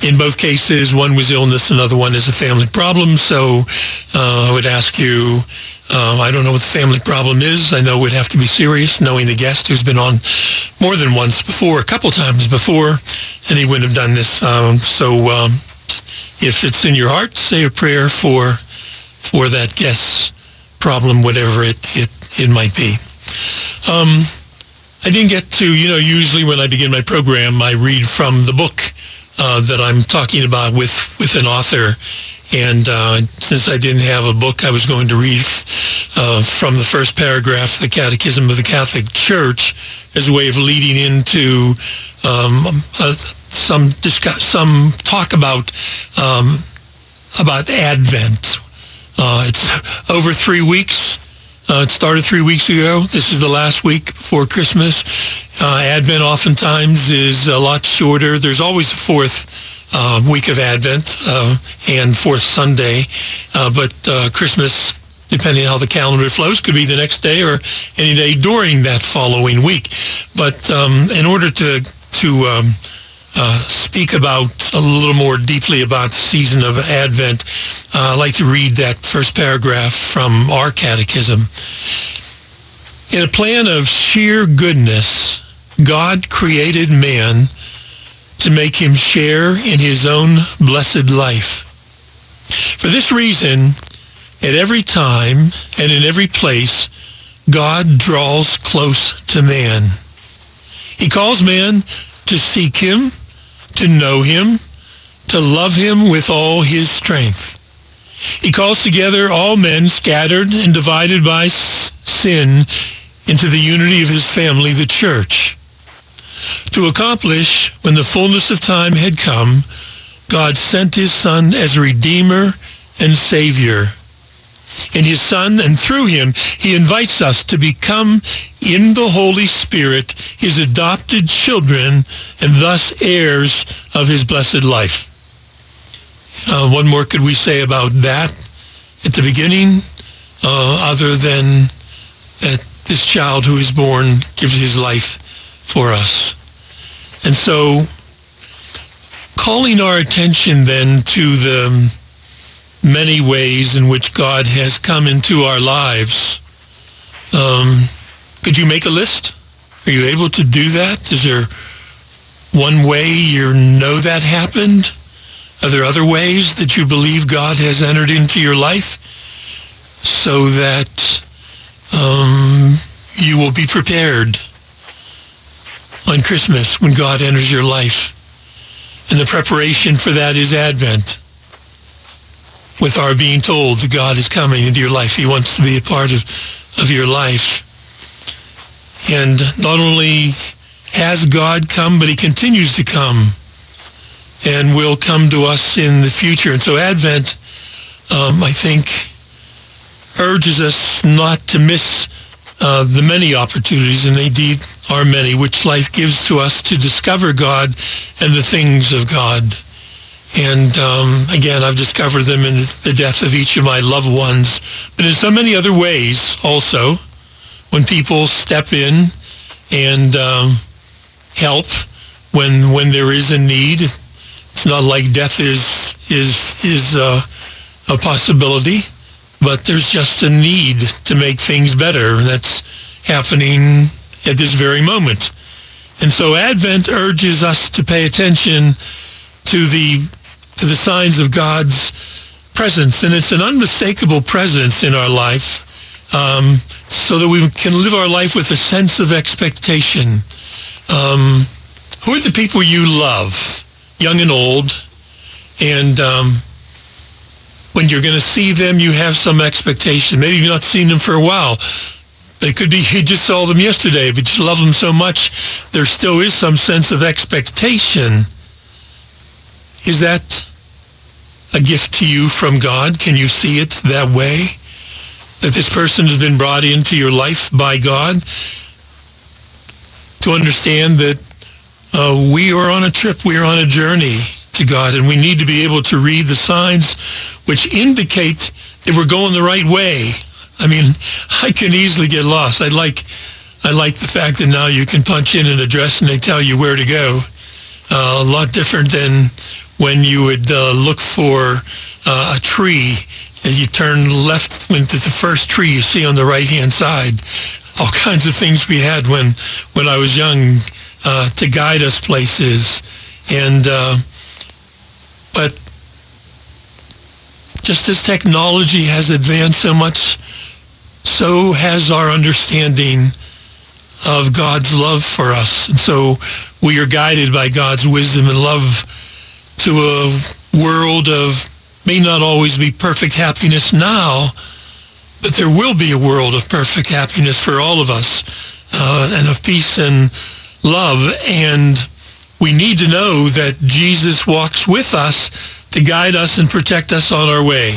in both cases, one was illness, another one is a family problem. So I would ask you, I don't know what the family problem is. I know it would have to be serious, knowing the guest who's been on more than once before, a couple times before, and he wouldn't have done this. So if it's in your heart, say a prayer for that guest's problem, whatever it might be. I didn't get to, usually when I begin my program, I read from the book that I'm talking about with an author. And since I didn't have a book, I was going to read from the first paragraph of the Catechism of the Catholic Church as a way of leading into some talk about Advent. It's over 3 weeks. It started 3 weeks ago. This is the last week before Christmas. Advent oftentimes is a lot shorter. There's always a fourth week of Advent and fourth Sunday, but Christmas, depending on how the calendar flows, could be the next day or any day during that following week. But in order to speak about a little more deeply about the season of Advent, I'd like to read that first paragraph from our catechism. In a plan of sheer goodness, God created man to make him share in his own blessed life. For this reason, at every time and in every place, God draws close to man. He calls man to seek him, to know him, to love him with all his strength. He calls together all men scattered and divided by sin into the unity of his family, the church. To accomplish, when the fullness of time had come, God sent his Son as Redeemer and Savior. In his Son and through him, he invites us to become, in the Holy Spirit, his adopted children and thus heirs of his blessed life. What more could we say about that at the beginning, other than that this child who is born gives his life for us? And so, calling our attention then to the many ways in which God has come into our lives, Could you make a list? Are you able to do that? Is there one way you know that happened? Are there other ways that you believe God has entered into your life so that you will be prepared on Christmas when God enters your life? And the preparation for that is Advent, with our being told that God is coming into your life. He wants to be a part of your life. And not only has God come, but he continues to come and will come to us in the future. And so Advent, I think, urges us not to miss the many opportunities, and indeed are many, which life gives to us to discover God and the things of God. And again, I've discovered them in the death of each of my loved ones, but in so many other ways also, when people step in and help when there is a need. It's not like death is a possibility, but there's just a need to make things better, and that's happening at this very moment. And so Advent urges us to pay attention to the signs of God's presence, and it's an unmistakable presence in our life, so that we can live our life with a sense of expectation. Who are the people you love, young and old? And when you're going to see them, you have some expectation. Maybe you've not seen them for a while. It could be you just saw them yesterday, but you love them so much, there still is some sense of expectation. Is that a gift to you from God? Can you see it that way? That this person has been brought into your life by God? To understand that we are on a trip, we are on a journey to God, and we need to be able to read the signs which indicate that we're going the right way. I mean, I can easily get lost. I like the fact that now you can punch in an address and they tell you where to go. A lot different than when you would look for a tree and you turn left into the first tree you see on the right-hand side. All kinds of things we had when I was young to guide us places. And but just as technology has advanced so much, so has our understanding of God's love for us. And so we are guided by God's wisdom and love to a world of may not always be perfect happiness now, but there will be a world of perfect happiness for all of us, and of peace and love. And we need to know that Jesus walks with us to guide us and protect us on our way.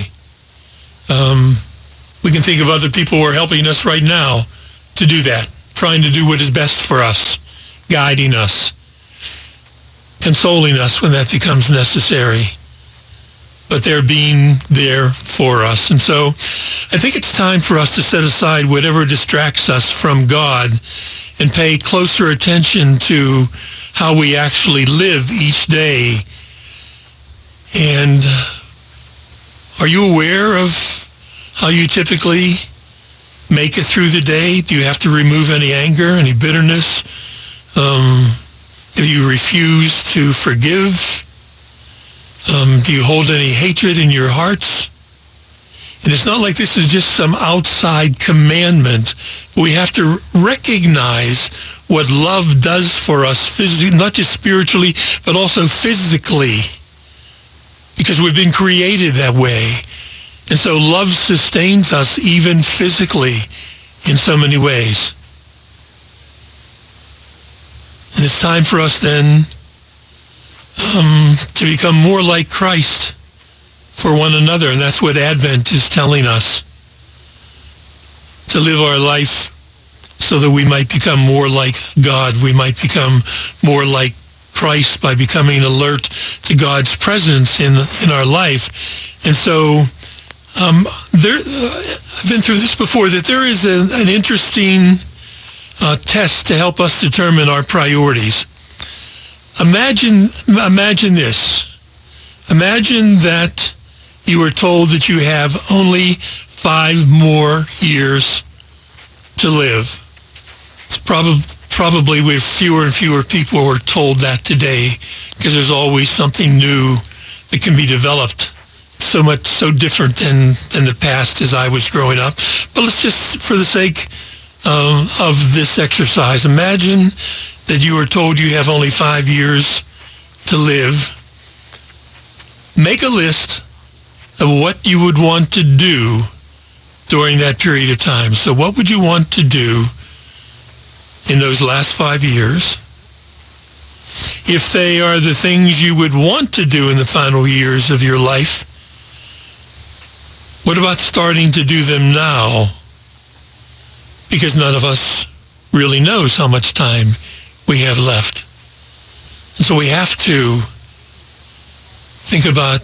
We can think of other people who are helping us right now to do that, trying to do what is best for us, guiding us, consoling us when that becomes necessary. But they're being there for us. And so I think it's time for us to set aside whatever distracts us from God and pay closer attention to how we actually live each day. And are you aware of how you typically make it through the day? Do you have to remove any anger, any bitterness? Do you refuse to forgive? Do you hold any hatred in your hearts? And it's not like this is just some outside commandment. We have to recognize what love does for us, physically, not just spiritually, but also physically, because we've been created that way. And so love sustains us even physically in so many ways. And it's time for us then to become more like Christ for one another. And that's what Advent is telling us. To live our life so that we might become more like God. We might become more like Christ by becoming alert to God's presence in our life. And so I've been through this before, that there is an interesting test to help us determine our priorities. Imagine this. Imagine that you were told that you have only 5 more years to live. It's probably where fewer and fewer people are told that today, because there's always something new that can be developed. So different than the past as I was growing up. But let's just, for the sake of this exercise, imagine that you are told you have only 5 years to live. Make a list of what you would want to do during that period of time. So what would you want to do in those last 5 years? If they are the things you would want to do in the final years of your life, what about starting to do them now? Because none of us really knows how much time we have left. And so we have to think about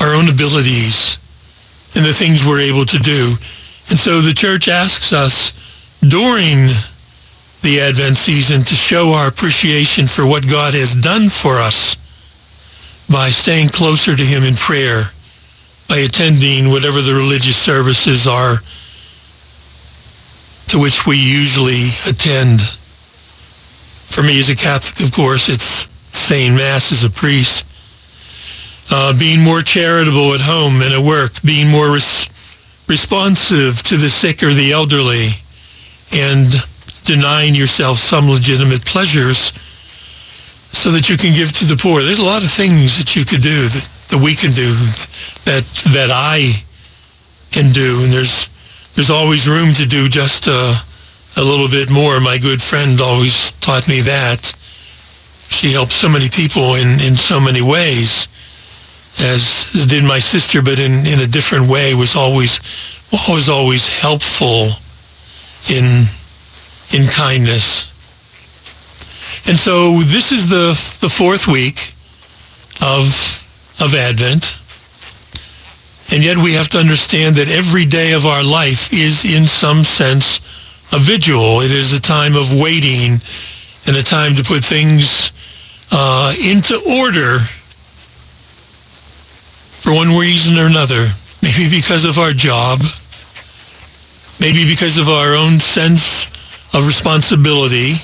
our own abilities and the things we're able to do. And so the church asks us during the Advent season to show our appreciation for what God has done for us by staying closer to Him in prayer, by attending whatever the religious services are to which we usually attend. For me as a Catholic, of course, it's saying Mass as a priest. Being more charitable at home and at work, being more responsive to the sick or the elderly, and denying yourself some legitimate pleasures so that you can give to the poor. There's a lot of things that you could do, that we can do, that I can do, and there's always room to do just a little bit more. My good friend always taught me that. She helped so many people in so many ways, as did my sister, but in a different way, was always helpful in kindness. And so this is the fourth week of Advent. And yet we have to understand that every day of our life is in some sense a vigil. It is a time of waiting and a time to put things into order for one reason or another. Maybe because of our job, maybe because of our own sense of responsibility.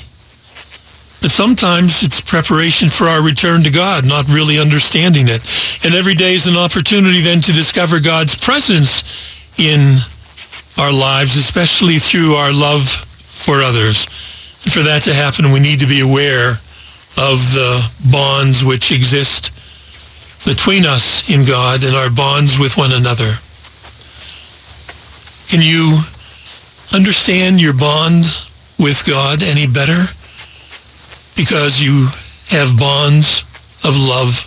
But sometimes it's preparation for our return to God, not really understanding it. And every day is an opportunity then to discover God's presence in our lives, especially through our love for others. And for that to happen, we need to be aware of the bonds which exist between us in God and our bonds with one another. Can you understand your bond with God any better? Because you have bonds of love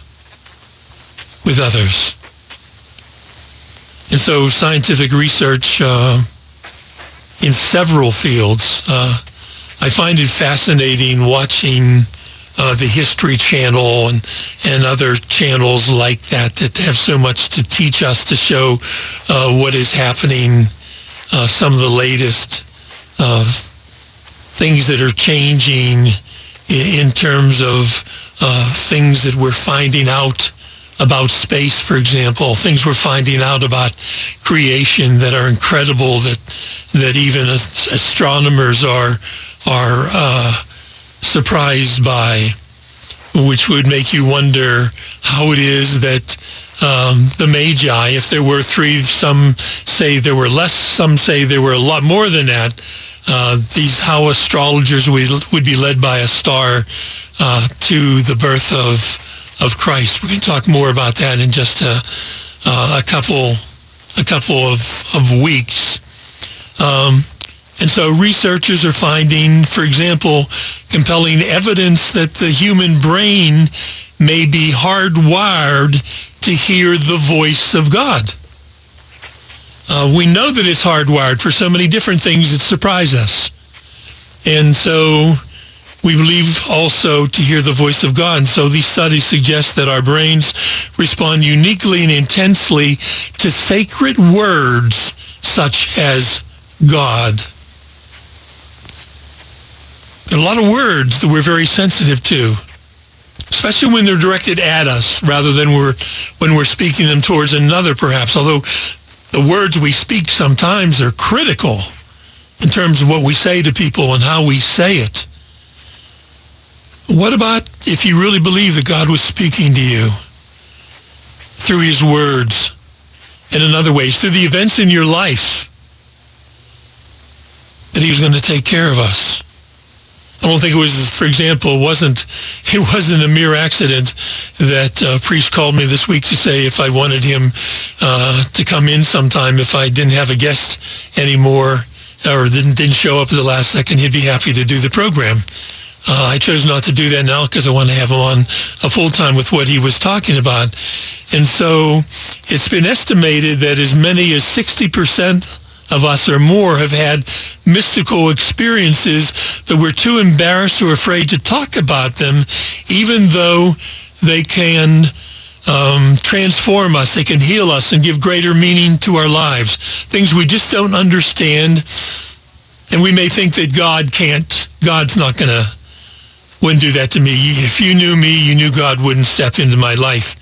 with others. And so scientific research in several fields, I find it fascinating watching the History Channel and other channels like that have so much to teach us, to show what is happening, some of the latest things that are changing in terms of things that we're finding out about space, for example, things we're finding out about creation that are incredible, that even astronomers are surprised by, which would make you wonder how it is that the Magi, if there were three, some say there were less, some say there were a lot more than that. How astrologers would be led by a star to the birth of Christ. We're going to talk more about that in just a couple of weeks. And so researchers are finding, for example, compelling evidence that the human brain may be hardwired to hear the voice of God. We know that it's hardwired for so many different things that surprise us. And so we believe also to hear the voice of God. And so these studies suggest that our brains respond uniquely and intensely to sacred words such as God. There are a lot of words that we're very sensitive to, especially when they're directed at us rather than when we're speaking them towards another, perhaps, although the words we speak sometimes are critical in terms of what we say to people and how we say it. What about if you really believe that God was speaking to you through his words and in other ways, through the events in your life, that he was going to take care of us? I don't think it was, for example, it wasn't a mere accident that a priest called me this week to say if I wanted him to come in sometime, if I didn't have a guest anymore or didn't show up at the last second, he'd be happy to do the program. I chose not to do that now because I want to have him on a full-time with what he was talking about. And so it's been estimated that as many as 60% of us or more have had mystical experiences, but we're too embarrassed or afraid to talk about them, even though they can transform us, they can heal us and give greater meaning to our lives. Things we just don't understand, and we may think that God's not going to, wouldn't do that to me. If you knew me, you knew God wouldn't step into my life.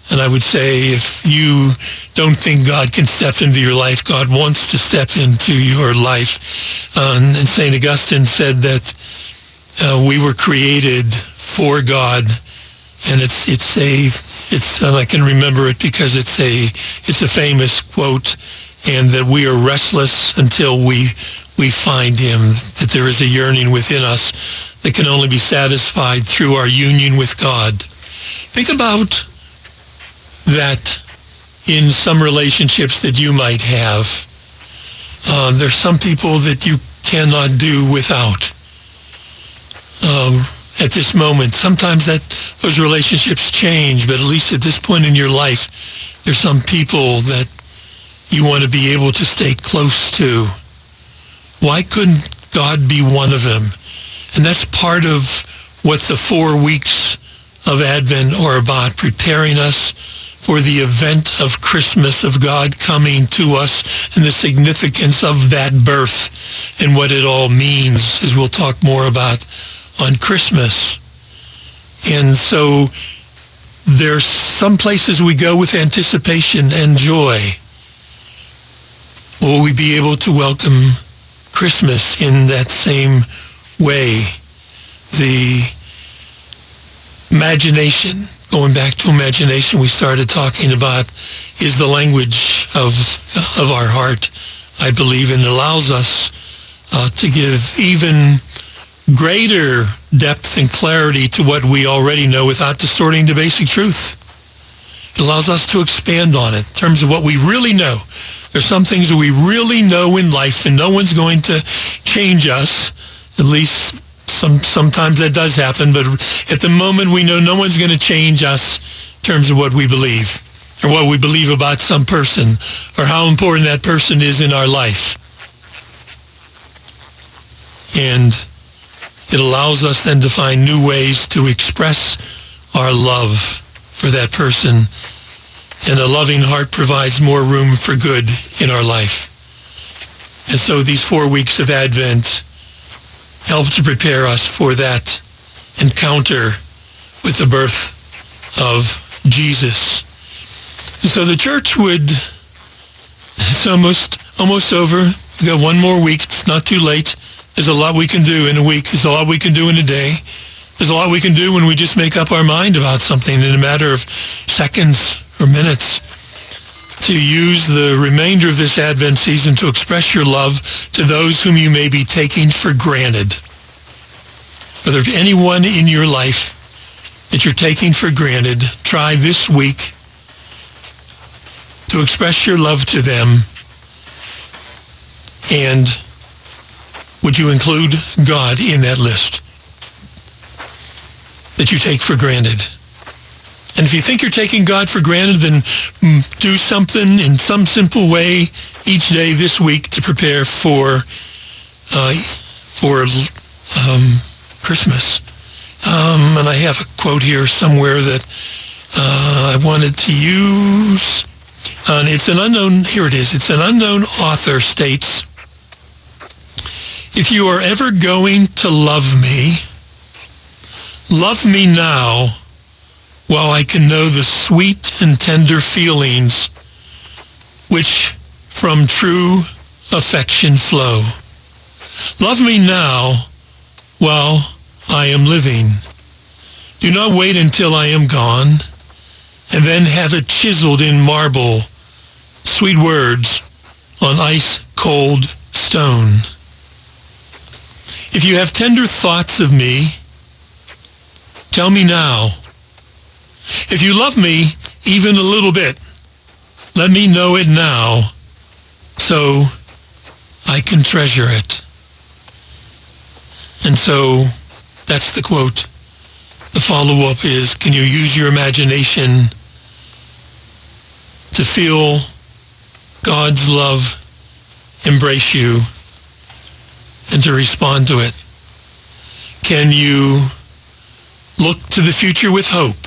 And I would say, if you don't think God can step into your life, God wants to step into your life. And St. Augustine said that we were created for God, and and I can remember it because it's a famous quote, and that we are restless until we find him, that there is a yearning within us that can only be satisfied through our union with God. Think about that in some relationships that you might have. There's some people that you cannot do without at this moment. Sometimes those relationships change, but at least at this point in your life, there's some people that you want to be able to stay close to. Why couldn't God be one of them? And that's part of what the 4 weeks of Advent are about, preparing us for the event of Christmas, of God coming to us, and the significance of that birth and what it all means, as we'll talk more about on Christmas. And so there's some places we go with anticipation and joy. Will we be able to welcome Christmas in that same way? The imagination, going back to imagination we started talking about, is the language of our heart, I believe, and allows us to give even greater depth and clarity to what we already know without distorting the basic truth. It allows us to expand on it in terms of what we really know. There's some things that we really know in life, and no one's going to change us. At least sometimes that does happen, but at the moment we know no one's going to change us in terms of what we believe, or what we believe about some person, or how important that person is in our life. And it allows us then to find new ways to express our love for that person. And a loving heart provides more room for good in our life. And so these 4 weeks of Advent help to prepare us for that encounter with the birth of Jesus. And so the church it's almost over. We got 1 more week. It's not too late. There's a lot we can do in a week. There's a lot we can do in a day. There's a lot we can do when we just make up our mind about something in a matter of seconds or minutes. To use the remainder of this Advent season to express your love to those whom you may be taking for granted. Whether anyone in your life that you're taking for granted, try this week to express your love to them. And would you include God in that list that you take for granted? And if you think you're taking God for granted, then do something in some simple way each day this week to prepare for Christmas. And I have a quote here somewhere that I wanted to use. And it's an unknown, here it is. It's an unknown author states, "If you are ever going to love me now, while I can know the sweet and tender feelings which from true affection flow." Love me now while I am living. Do not wait until I am gone, and then have it chiseled in marble, sweet words on ice-cold stone. If you have tender thoughts of me, tell me now. If you love me even a little bit, let me know it now, so I can treasure it. And so that's the quote. The follow-up is, can you use your imagination to feel God's love embrace you and to respond to it? Can you look to the future with hope?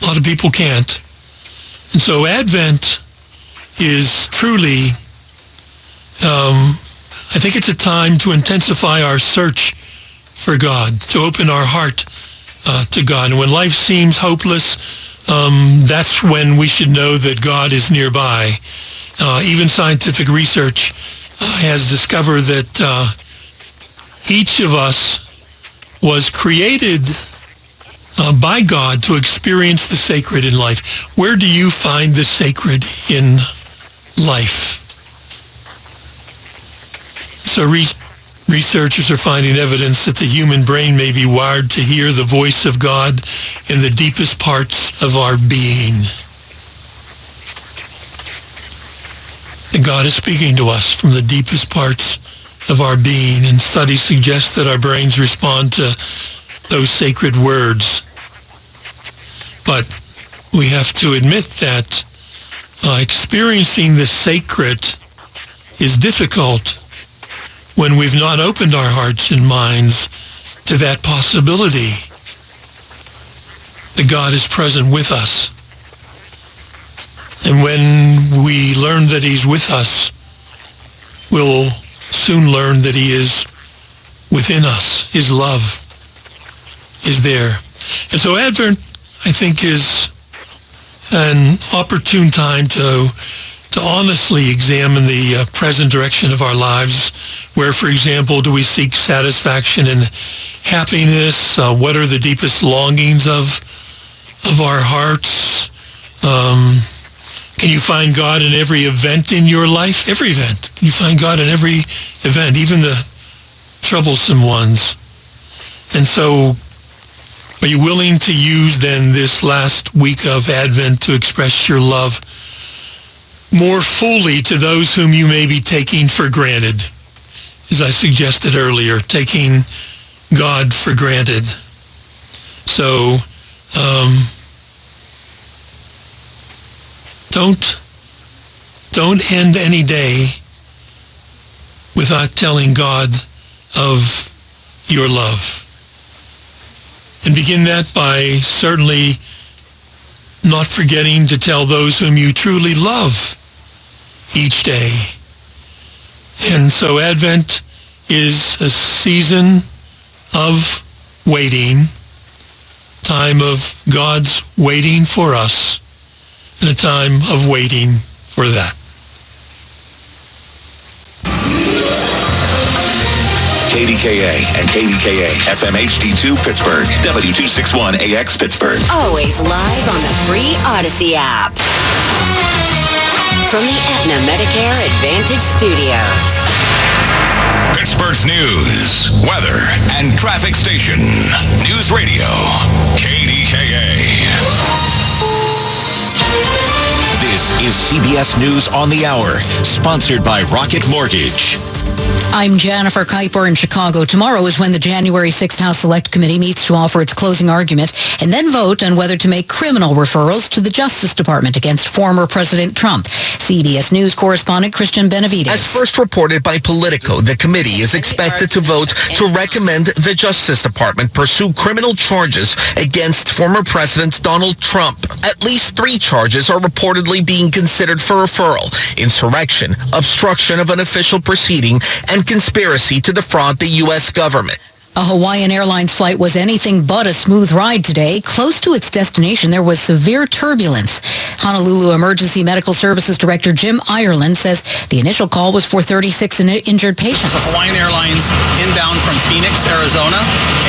A lot of people can't. And so Advent is truly, I think it's a time to intensify our search for God, to open our heart to God. And when life seems hopeless, that's when we should know that God is nearby. Even scientific research has discovered that each of us was created by God to experience the sacred in life. Where do you find the sacred in life? So researchers are finding evidence that the human brain may be wired to hear the voice of God in the deepest parts of our being. And God is speaking to us from the deepest parts of our being, and studies suggest that our brains respond to those sacred words. But we have to admit that experiencing the sacred is difficult when we've not opened our hearts and minds to that possibility that God is present with us. And when we learn that he's with us, we'll soon learn that he is within us. His love is there. And so Advent, I think, is an opportune time to honestly examine the present direction of our lives. Where, for example, do we seek satisfaction and happiness? What are the deepest longings of our hearts? Can you find God in every event in your life? Every event. Can you find God in every event, even the troublesome ones? And so, are you willing to use then this last week of Advent to express your love more fully to those whom you may be taking for granted? As I suggested earlier, taking God for granted. So, don't end any day without telling God of your love. And begin that by certainly not forgetting to tell those whom you truly love each day. And so Advent is a season of waiting, time of God's waiting for us, and a time of waiting for that. KDKA and KDKA FM HD2 Pittsburgh, W261 AX Pittsburgh. Always live on the free Odyssey app. From the Aetna Medicare Advantage Studios. Pittsburgh's news, weather, and traffic station. News Radio, KDKA. This is CBS News on the Hour, sponsored by Rocket Mortgage. I'm Jennifer Kuiper in Chicago. Tomorrow is when the January 6th House Select Committee meets to offer its closing argument and then vote on whether to make criminal referrals to the Justice Department against former President Trump. CBS News correspondent Christian Benavides. As first reported by Politico, the committee is expected to vote to recommend the Justice Department pursue criminal charges against former President Donald Trump. At least 3 charges are reportedly being considered for referral: insurrection, obstruction of an official proceeding, and conspiracy to defraud the U.S. government. A Hawaiian Airlines flight was anything but a smooth ride today. Close to its destination, there was severe turbulence. Honolulu Emergency Medical Services Director Jim Ireland says the initial call was for 36 injured patients. Hawaiian Airlines inbound from Phoenix, Arizona,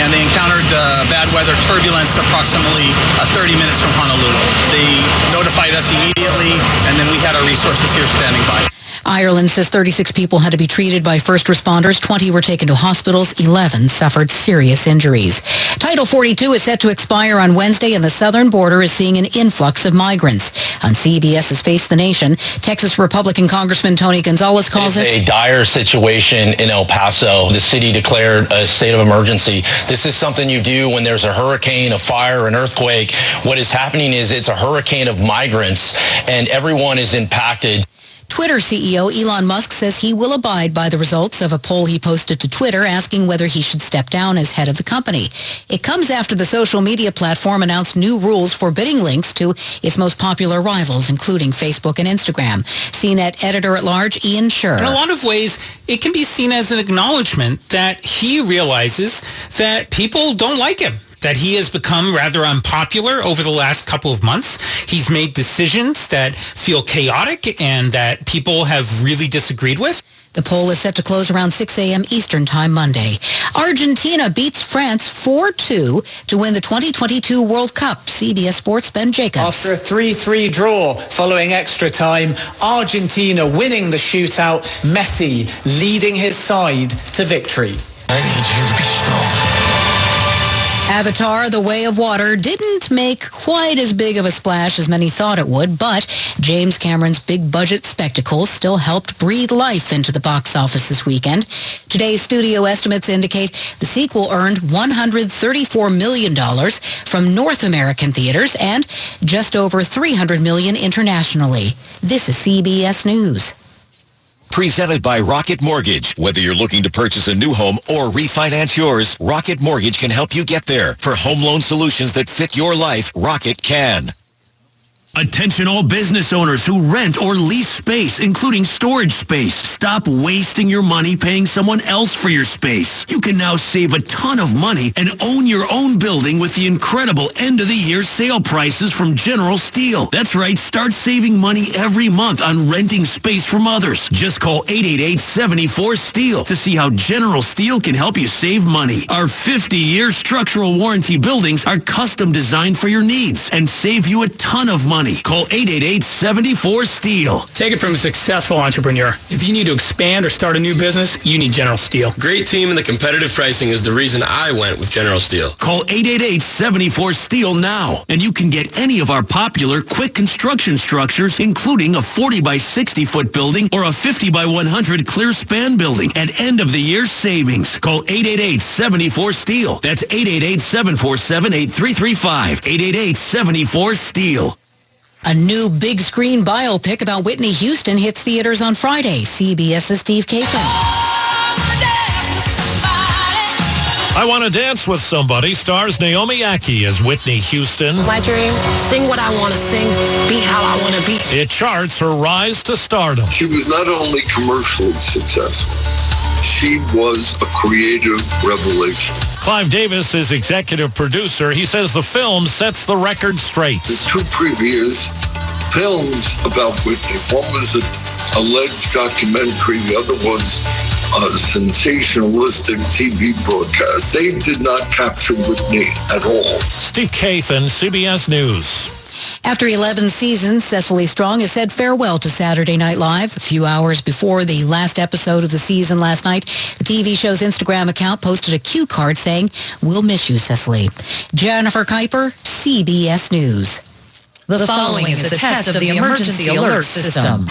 and they encountered bad weather turbulence approximately 30 minutes from Honolulu. They notified us immediately, and then we had our resources here standing by. Ireland says 36 people had to be treated by first responders, 20 were taken to hospitals, 11 suffered serious injuries. Title 42 is set to expire on Wednesday, and the southern border is seeing an influx of migrants. On CBS's Face the Nation, Texas Republican Congressman Tony Gonzalez calls it a dire situation in El Paso. The city declared a state of emergency. This is something you do when there's a hurricane, a fire, an earthquake. What is happening is it's a hurricane of migrants, and everyone is impacted. Twitter CEO Elon Musk says he will abide by the results of a poll he posted to Twitter asking whether he should step down as head of the company. It comes after the social media platform announced new rules forbidding links to its most popular rivals, including Facebook and Instagram. CNET editor-at-large Ian Scher. In a lot of ways, it can be seen as an acknowledgement that he realizes that people don't like him, that he has become rather unpopular over the last couple of months. He's made decisions that feel chaotic and that people have really disagreed with. The poll is set to close around 6 a.m. Eastern Time Monday. Argentina beats France 4-2 to win the 2022 World Cup. CBS Sports' Ben Jacobs. After a 3-3 draw following extra time, Argentina winning the shootout, Messi leading his side to victory. I need you to be strong. Avatar: The Way of Water didn't make quite as big of a splash as many thought it would, but James Cameron's big-budget spectacle still helped breathe life into the box office this weekend. Today's studio estimates indicate the sequel earned $134 million from North American theaters and just over $300 million internationally. This is CBS News. Presented by Rocket Mortgage. Whether you're looking to purchase a new home or refinance yours, Rocket Mortgage can help you get there. For home loan solutions that fit your life, Rocket can. Attention all business owners who rent or lease space, including storage space. Stop wasting your money paying someone else for your space. You can now save a ton of money and own your own building with the incredible end-of-the-year sale prices from General Steel. That's right, start saving money every month on renting space from others. Just call 888-74-STEEL to see how General Steel can help you save money. Our 50-year structural warranty buildings are custom designed for your needs and save you a ton of money. Call 888-74-STEEL. Take it from a successful entrepreneur. If you need to expand or start a new business, you need General Steel. Great team and the competitive pricing is the reason I went with General Steel. Call 888-74-STEEL now, and you can get any of our popular quick construction structures, including a 40 by 60 foot building or a 50 by 100 clear span building at end of the year savings. Call 888-74-STEEL. That's 888-747-8335. 888-74-STEEL. A new big screen biopic about Whitney Houston hits theaters on Friday. CBS's Steve Kathan. I Want to Dance with Somebody stars Naomi Ackie as Whitney Houston. My dream, sing what I want to sing, be how I want to be. It charts her rise to stardom. She was not only commercially successful, she was a creative revelation. Clive Davis is executive producer. He says the film sets the record straight. The two previous films about Whitney, one was an alleged documentary, the other was a sensationalistic TV broadcast. They did not capture Whitney at all. Steve Kathan, CBS News. After 11 seasons, Cecily Strong has said farewell to Saturday Night Live. A few hours before the last episode of the season last night, the TV show's Instagram account posted a cue card saying, "We'll miss you, Cecily." Jennifer Kuiper, CBS News. The following is a test of the emergency alert system.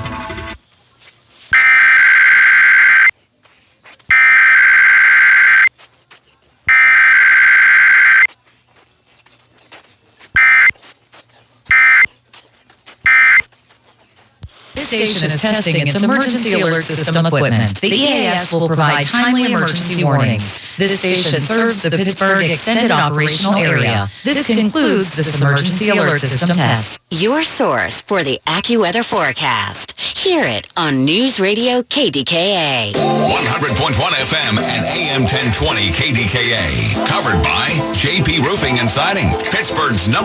This station is testing its emergency alert system equipment. The EAS will provide timely emergency warnings. This station serves the Pittsburgh Extended Operational Area. This concludes this emergency alert system test. Your source for the AccuWeather forecast. Hear it on News Radio KDKA. 100.1 FM and AM 1020 KDKA. Covered by JP Roofing and Siding, Pittsburgh's #1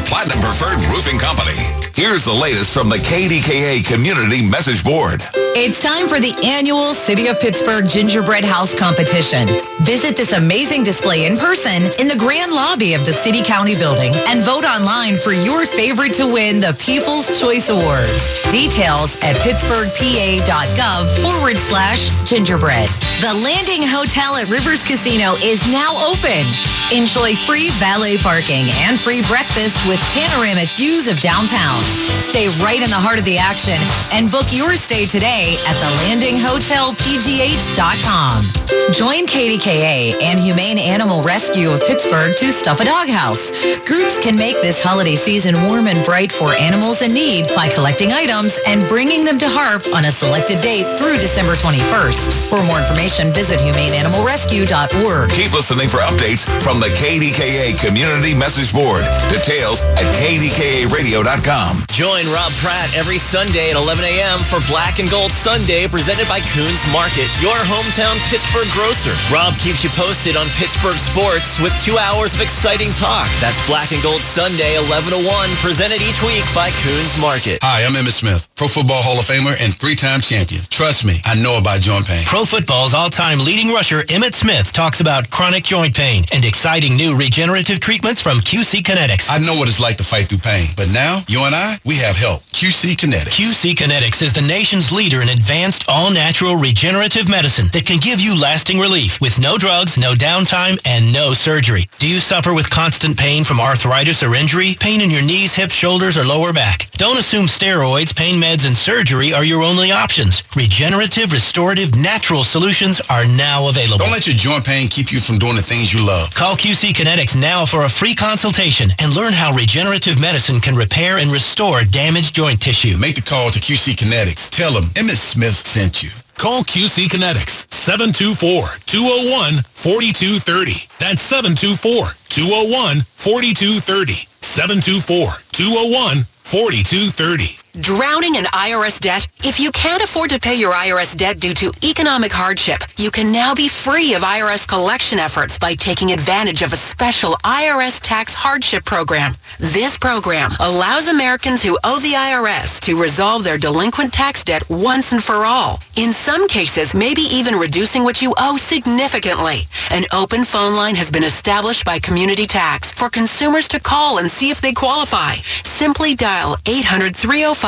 Platinum Preferred Roofing Company. Here's the latest from the KDKA Community Message Board. It's time for the annual City of Pittsburgh Gingerbread House Competition. Visit this amazing display in person in the grand lobby of the City County Building and vote online for your favorite to win the People's Choice Award. Details at pittsburghpa.gov/gingerbread. The Landing Hotel at Rivers Casino is now open. Enjoy free valet parking and free breakfast with panoramic views of downtown. Stay right in the heart of the action and book your stay today at thelandinghotelpgh.com. Join KDKA and Humane Animal Rescue of Pittsburgh to stuff a doghouse. Groups can make this holiday season warm and bright for animals in need by collecting items and bringing them to HARF on a selected date through December 21st. For more information, visit humaneanimalrescue.org. Keep listening for updates from the KDKA Community Message Board. Details at KDKARadio.com. Join Rob Pratt every Sunday at 11 a.m. for Black and Gold Sunday, presented by Coons Market, your hometown Pittsburgh grocer. Rob keeps you posted on Pittsburgh sports with 2 hours of exciting talk. That's Black and Gold Sunday, 11 to 1, presented each week by Coons Market. Hi, I'm Emmitt Smith, Pro Football Hall of Famer and 3-time champion. Trust me, I know about joint pain. Pro Football's all-time leading rusher, Emmitt Smith, talks about chronic joint pain and exciting new regenerative treatments from QC Kinetics. I know what it's like to fight through pain, but now, you and I, we have help. QC Kinetics. QC Kinetics is the nation's leader in advanced all-natural regenerative medicine that can give you lasting relief with no drugs, no downtime, and no surgery. Do you suffer with constant pain from arthritis or injury? Pain in your knees, hips, shoulders, or lower back? Don't assume steroids, pain meds, and surgery are your only options. Regenerative, restorative, natural solutions are now available. Don't let your joint pain keep you from doing the things you love. Call QC Kinetics now for a free consultation and learn how regenerative medicine can repair and restore damaged joint tissue. Make the call to QC Kinetics. Tell them Emmitt Smith sent you. Call QC Kinetics, 724-201-4230. That's 724-201-4230. 724-201-4230. Drowning in IRS debt? If you can't afford to pay your IRS debt due to economic hardship, you can now be free of IRS collection efforts by taking advantage of a special IRS tax hardship program. This program allows Americans who owe the IRS to resolve their delinquent tax debt once and for all. In some cases, maybe even reducing what you owe significantly. An open phone line has been established by Community Tax for consumers to call and see if they qualify. Simply dial 800-305-6173.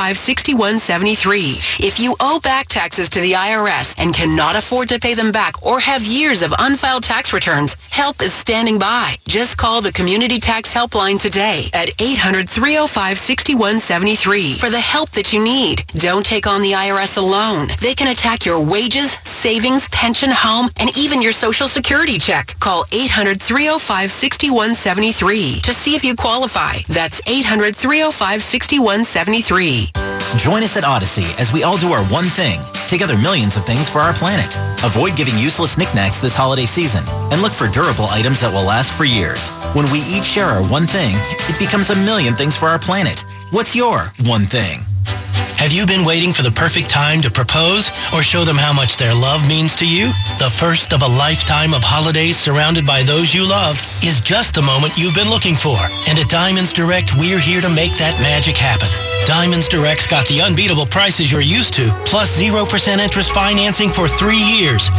If you owe back taxes to the IRS and cannot afford to pay them back or have years of unfiled tax returns, help is standing by. Just call the Community Tax Helpline today at 800-305-6173 for the help that you need. Don't take on the IRS alone. They can attack your wages, savings, pension, home, and even your Social Security check. Call 800-305-6173 to see if you qualify. That's 800-305-6173. Join us at Odyssey as we all do our one thing. Together, millions of things for our planet. Avoid giving useless knickknacks this holiday season and look for durable items that will last for years. When we each share our one thing, it becomes a million things for our planet. What's your one thing? Have you been waiting for the perfect time to propose or show them how much their love means to you? The first of a lifetime of holidays surrounded by those you love is just the moment you've been looking for. And at Diamonds Direct, we're here to make that magic happen. Diamonds Direct's got the unbeatable prices you're used to, plus 0% interest financing for 3 years.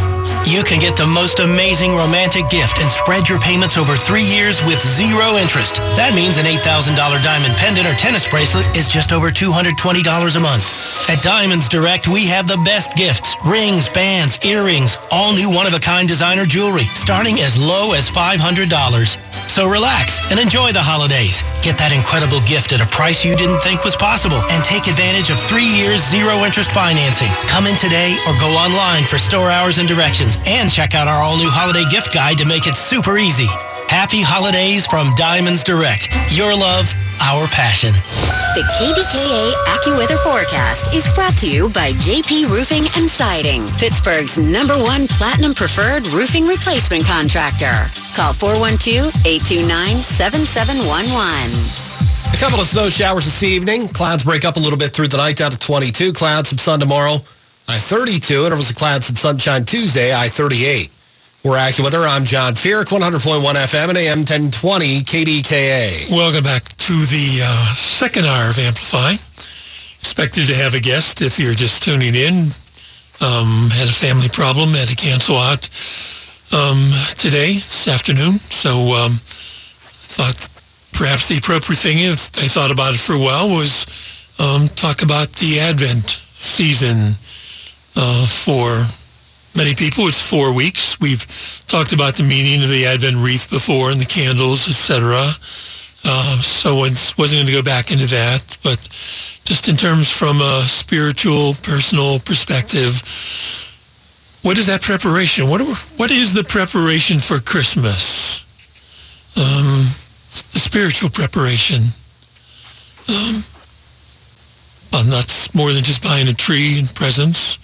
You can get the most amazing romantic gift and spread your payments over 3 years with 0 interest. That means an $8,000 diamond pendant or tennis bracelet is just over $220 a month. At Diamonds Direct, we have the best gifts. Rings, bands, earrings, all new one-of-a-kind designer jewelry, starting as low as $500. So relax and enjoy the holidays. Get that incredible gift at a price you didn't think was possible and take advantage of 3 years 0 interest financing. Come in today or go online for store hours and directions and check out our all-new holiday gift guide to make it super easy. Happy holidays from Diamonds Direct. Your love, our passion. The KDKA AccuWeather forecast is brought to you by JP Roofing and Siding, Pittsburgh's #1 Platinum Preferred Roofing Replacement Contractor. Call 412-829-7711. A couple of snow showers this evening. Clouds break up a little bit through the night down to 22. Clouds, some sun tomorrow. High 32. Intervals of clouds and sunshine Tuesday. High 38. We're AccuWeather. I'm John Feerick, 100.1 FM and AM 1020 KDKA. Welcome back to the second hour of Amplify. Expected to have a guest if you're just tuning in. Had a family problem, had to cancel out today, this afternoon. So thought perhaps the appropriate thing, if I thought about it for a while, was talk about the Advent season. For many people, it's 4 weeks. We've talked about the meaning of the Advent wreath before and the candles, etc. So I wasn't going to go back into that, but just in terms from a spiritual, personal perspective, what is that preparation? What is the preparation for Christmas? The spiritual preparation. Well, that's more than just buying a tree and presents.